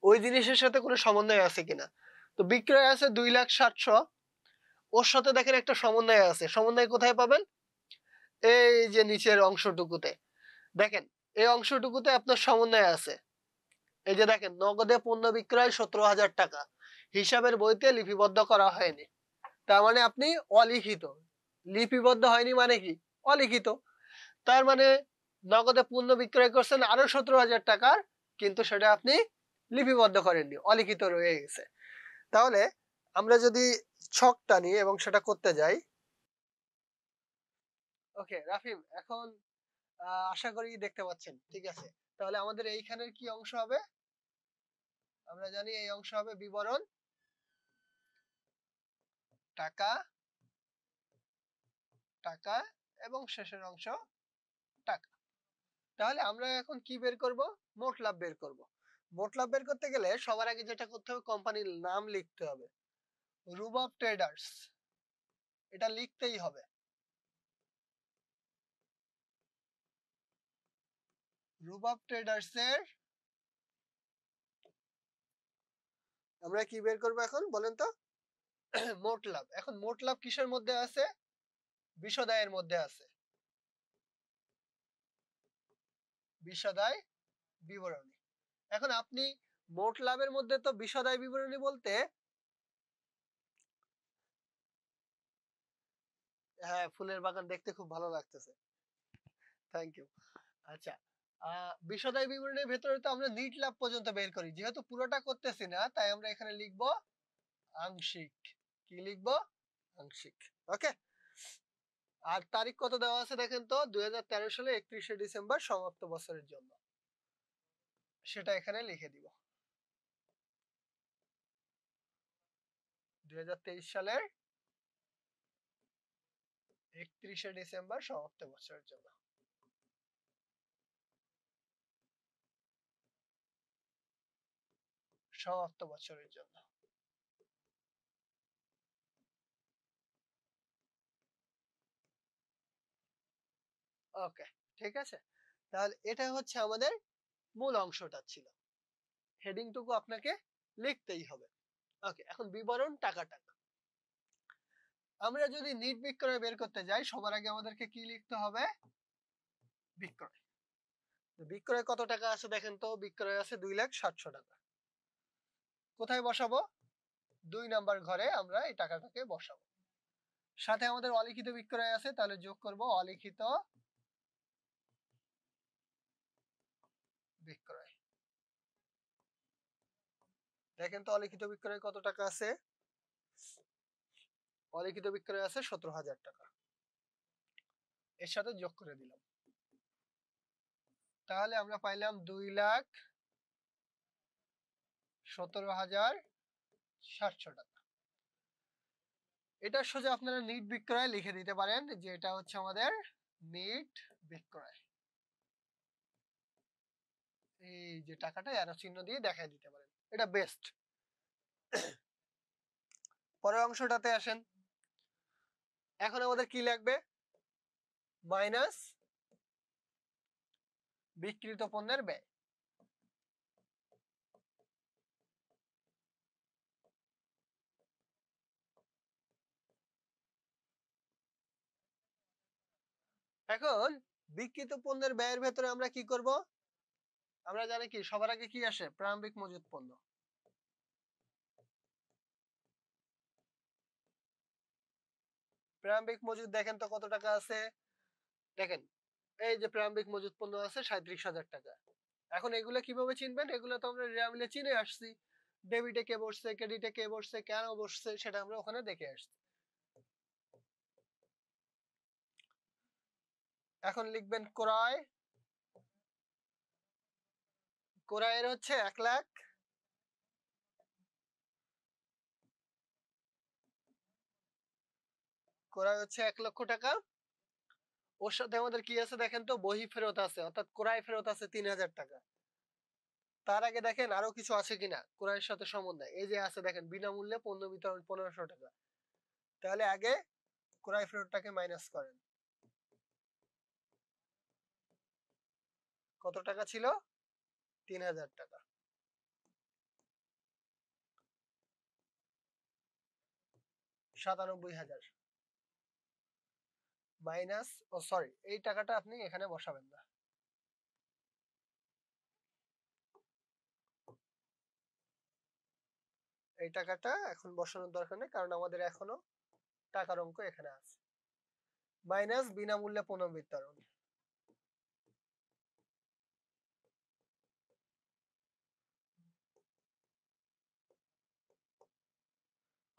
ওই জিনিসের সাথে কোনো সমন্বয় আছে কিনা। তো বিক্রয় আছে 2,60,000, ওর সাথে দেখেন একটা সমন্বয় আছে। সমন্বয় কোথায় পাবেন? এই যে নিচের অংশটুকুতে দেখেন, এই অংশটুকুতে আপনার সমন্বয় আছে। এই যে দেখেন, নগদে পণ্য বিক্রয় 17,000 টাকা, হিসাবের বইতে লিপিবদ্ধ করা হয়নি। তার মানে আপনি অলিখিত, লিপিবদ্ধ হয়নি মানে কি? অলিখিত। তার মানে নগদে পণ্য বিক্রয় করছেন আরো 17,000 টাকার, কিন্তু সেটা আপনি লিপিবদ্ধ করেননি, অলিখিত রয়ে গেছে। তাহলে আমরা যদি ছকটা নিই এবং সেটা করতে যাই। ওকে রাফিম, এখন আশা করি দেখতে পাচ্ছেন, ঠিক আছে। তাহলে আমাদের এইখানের কি অংশ হবে? আমরা জানি এই অংশ হবে বিবরণ, টাকা, টাকা এবং শেষের অংশ টাকা। তাহলে আমরা এখন কি বের করব? মোট লাভ বের করব। মোট লাভ বের করতে গেলে সবার আগে যেটা করতে হবে, কোম্পানির নাম লিখতে হবে। রুবাব ট্রেডার্স, এটা লিখতেই হবে। রুবাব ট্রেডার্স এর আমরা কি বের করব এখন বলেন তো? মোট লাভ। এখন মোট লাভ কিসের মধ্যে আছে? বিশদায়ের মধ্যে আছে, বিশদায় বিবরণী। এখন আপনি মোট লাভের মধ্যে তো বিশদায় বিবরণী বলতে, হ্যাঁ ফুলের বাগান দেখতে খুব ভালো লাগতেছে, থ্যাংক ইউ। আচ্ছা, বিশদায় বিবরণীর ভেতরে তো আমরা নিট লাভ পর্যন্ত বের করি, যেহেতু পুরোটা করতেছি না তাই আমরা এখানে লিখব আংশিক। কি লিখব? আংশিক। ওকে। আর তারিখ কত দেওয়া আছে দেখেন তো, 2013 সালে 31শে ডিসেম্বর সমাপ্ত বছরের জন্য, সেটা এখানে লিখে দিব। 2023 সালের 31শে ডিসেম্বর সমাপ্ত বছরের জন্য। সমাপ্ত বছরের জন্য। ওকে, ঠিক আছে। তাহলে এটা হচ্ছে আমাদের মূল অংশটা ছিল, হেডিং টুকু আপনাকে লিখতেই হবে। ওকে, এখন বিবরণ টাকা টাকা। আমরা যদি নিট বিক্রয় বের করতে যাই সবার আগে আমাদেরকে কি লিখতে হবে? বিক্রয়। বিক্রয় কত টাকা আছে দেখেন তো, বিক্রয় আছে 2,60,000 টাকা। কোথায় বসাবো? 2 নাম্বার ঘরে আমরা এই টাকাটাকে বসাবো। সাথে আমাদের অলিখিত বিক্রয় আছে, তাহলে যোগ করব অলিখিত বিক্রয়। দেখেন তো অলিখিত বিক্রয় কত টাকা আছে? অলিখিত বিক্রয় আছে 17,000 টাকা, এর সাথে যোগ করে দিলাম। তাহলে আমরা পাইলাম 2,17,700 টাকা। এটা সোজা আপনারা নিট বিক্রয় লিখে দিতে পারেন যে এটা হচ্ছে আমাদের নিট বিক্রয়। এই যে টাকাটা এরো চিহ্ন দিয়ে দেখাই দিতে পারেন, এটা বেস্ট। পরের অংশটাতে আসেন। এখন আমাদের কি লাগবে? মাইনাস বিক্রিত পণ্যের ব্যয়। এখন বিক্রিত পণ্যের ব্যয়ের ভেতরে আমরা কি করব? আমরা জানি কি সবার আগে কি আসে? প্রারম্ভিক মজুত পণ্য। প্রারম্ভিক মজুদ দেখেন তো কত টাকা আছে? দেখেন এই যে প্রারম্ভিক মজুত পণ্য আছে 37,000 টাকা। এখন এগুলো কিভাবে চিনবেন? এগুলো তো আমরা রিয়ামিলে চিনে আসছি। ডেবিটে কে বসছে, ক্রেডিটে কে বসছে, কেন বসছে সেটা আমরা ওখানে দেখে আসছি। এখন লিখবেন ক্রয়। ক্রয়ের হচ্ছে 1 লাখ। ক্রয় হচ্ছে 1 লক্ষ টাকা। ওর সাথে আমাদের কি আছে দেখেন তো? বহি ফেরত আছে, অর্থাৎ ক্রয় ফেরত আছে 3,000 টাকা। তার আগে দেখেন আরো কিছু আছে কিনা ক্রয়ের সাথে সম্বন্ধে। এই যে আছে দেখেন বিনামূল্যে পণ্য বিতরণ 1500 টাকা। তাহলে আগে ক্রয় ফেরতটাকে মাইনাস করেন। কত টাকা ছিল? 3,000 টাকা। 97,000 মাইনাস, ও সরি, এই টাকাটা আপনি এখানে বসাবেন না। এই টাকাটা এখন বসানোর দরকার নেই, কারণ আমাদের এখনো টাকার অঙ্ক এখানে আছে। মাইনাস বিনামূল্যে পণ্য বিতরণ।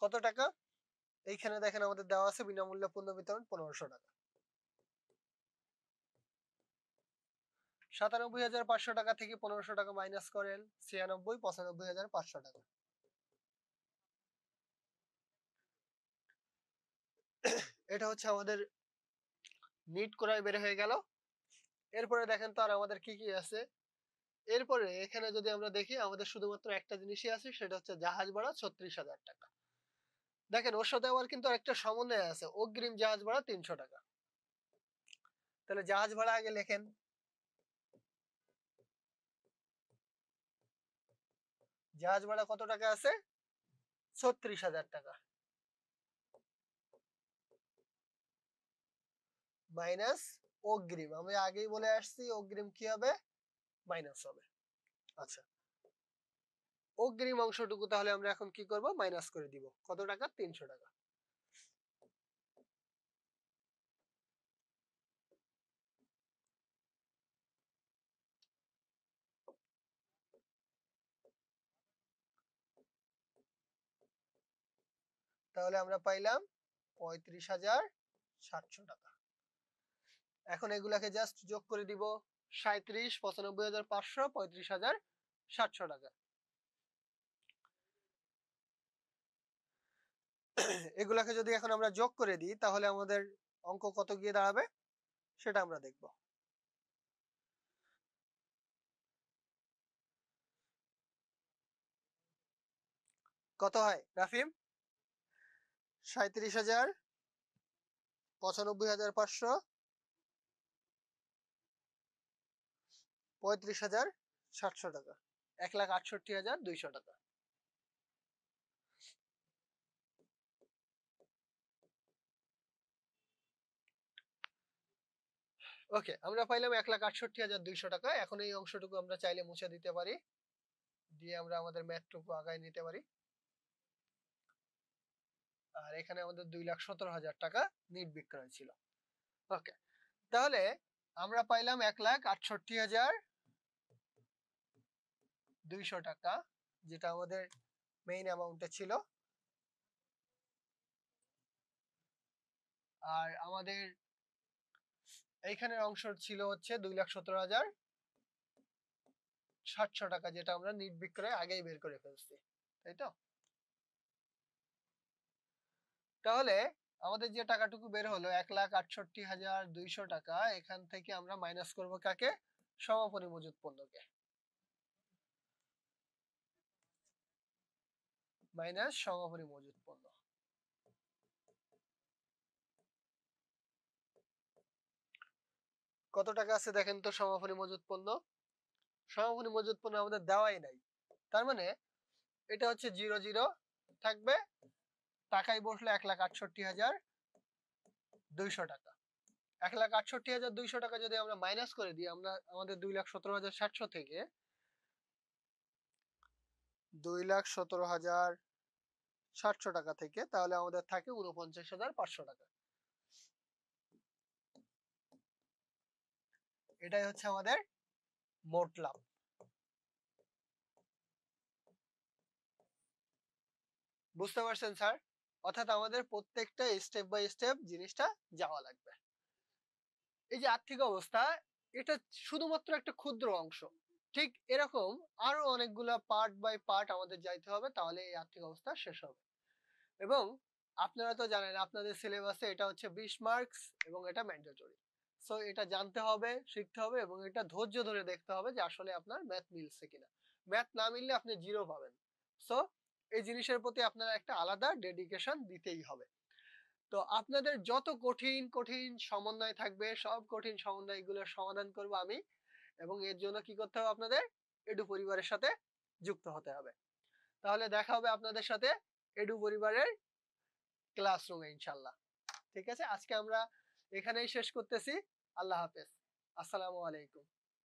কত টাকা? এইখানে দেখেন আমাদের দেওয়া আছে বিনামূল্যে পণ্য বিতরণ 1500 টাকা। 97,500 টাকা থেকে 1500 টাকা মাইনাস করেন 95,500 টাকা। এটা হচ্ছে আমাদের নিট ক্রয় বের হয়ে গেল। এরপরে দেখেন তো আর আমাদের কি কি আছে। এরপরে এখানে যদি আমরা দেখি আমাদের শুধুমাত্র একটা জিনিসই আছে, সেটা হচ্ছে জাহাজ ভাড়া 36,000 টাকা। দেখেন ওর সাথে আবার কিন্তু একটা সমন্বয় আছে, অগ্রিম জাহাজ ভাড়া 300 টাকা। তাহলে জাহাজ ভাড়া আগে লেখেন। জাহাজ ভাড়া কত টাকা আছে? 36,000 টাকা। মাইনাস অগ্রিম, আমি আগেই বলে আসছি অগ্রিম কি হবে? মাইনাস হবে। আচ্ছা, অগ্রিম অংশটুকু তাহলে আমরা এখন কি করব? মাইনাস করে দিব। কত টাকা? 300 টাকা। তাহলে আমরা পাইলাম 35,700 টাকা। এখন এগুলাকে জাস্ট যোগ করে দিব। 37, 95,500, 35,700 টাকা। এগুলাকে যদি এখন আমরা যোগ করে দিই তাহলে আমাদের অঙ্ক কত গিয়ে দাঁড়াবে সেটা আমরা দেখব। কত হয় রাফিম? 37,000, 95,500, 35,700 টাকা। 1,68,200 টাকা। ওকে, আমরা পাইলাম 1,68,200 টাকা। এখন এই অংশটুকু আমরা চাইলে মুছে দিতে পারি, দিয়ে আমরা আমাদের ম্যাথটুকু আগায় নিতে পারি। আর এখানে আমাদের 2,17,000 টাকা নিট বিক্রয় ছিল। ওকে, তাহলে আমরা পাইলাম 1,68,200 টাকা, যেটা আমাদের মেইন অ্যামাউন্টে ছিল। আর আমাদের এইখানের অংশ ছিল হচ্ছে 2,17,700 টাকা, যেটা আমরা নিট বিক্রয় আগেই বের করে ফেলছি, তাই তো? তাহলে আমাদের যে টাকাটুকু বের হলো 1,68,200 টাকা, এখান থেকে আমরা মাইনাস করব কাকে? সমাপনী মজুত পণ্যকে। মাইনাস সমাপনী মজুত পণ্য। কত টাকা আছে দেখেন তো সমাপনী মজুত পণ্য? সমাপনী মজুত পণ্য আমাদের দেওয়াই নাই। তার মানে এটা হচ্ছে 0 থাকবে। টাকায় বসলো 1,68,200 টাকা। 1,68,200 টাকা যদি আমরা মাইনাস করে দিই, আমরা আমাদের 2,17,700 থেকে 2,17,700 টাকা থেকে, তাহলে আমাদের থাকে 49,500 টাকা। এটাই হচ্ছে আমাদের মোট লাভ। বুঝতে পারছেন স্যার? অর্থাৎ আমাদের প্রত্যেকটা স্টেপ বাই স্টেপ জিনিসটা যাওয়া লাগবে। এই যে আর্থিক অবস্থা, এটা শুধুমাত্র একটা ক্ষুদ্র অংশ। ঠিক এরকম আরো অনেকগুলা পার্ট বাই পার্ট আমাদের যাইতে হবে, তাহলে এই আর্থিক অবস্থা শেষ হবে। এবং আপনারা তো জানেন আপনাদের সিলেবাসে এটা হচ্ছে 20 মার্কস এবং এটা ম্যান্ডেটরি। সো এটা জানতে হবে, শিখতে হবে এবং এটা ধৈর্য ধরে দেখতে হবে যে আসলে আপনার ম্যাথ মিলছে কিনা। ম্যাথ না মিললে আপনি 0 পাবেন। সো এই জিনিসের প্রতি আপনার একটা আলাদা ডেডিকেশন দিতেই হবে। তো আপনাদের যত কঠিন কঠিন সমন্বয় থাকবে, সব কঠিন সমন্বয়গুলোর সমাধান করব আমি। এবং এর জন্য কি করতে হবে? আপনাদের এডু পরিবারের সাথে যুক্ত হতে হবে। তাহলে দেখা হবে আপনাদের সাথে এডু পরিবারের ক্লাসরুমে ইনশাল্লাহ। ঠিক আছে, আজকে আমরা এখানেই শেষ করতেছি। আল্লাহ হাফেজ। আসসালামু আলাইকুম।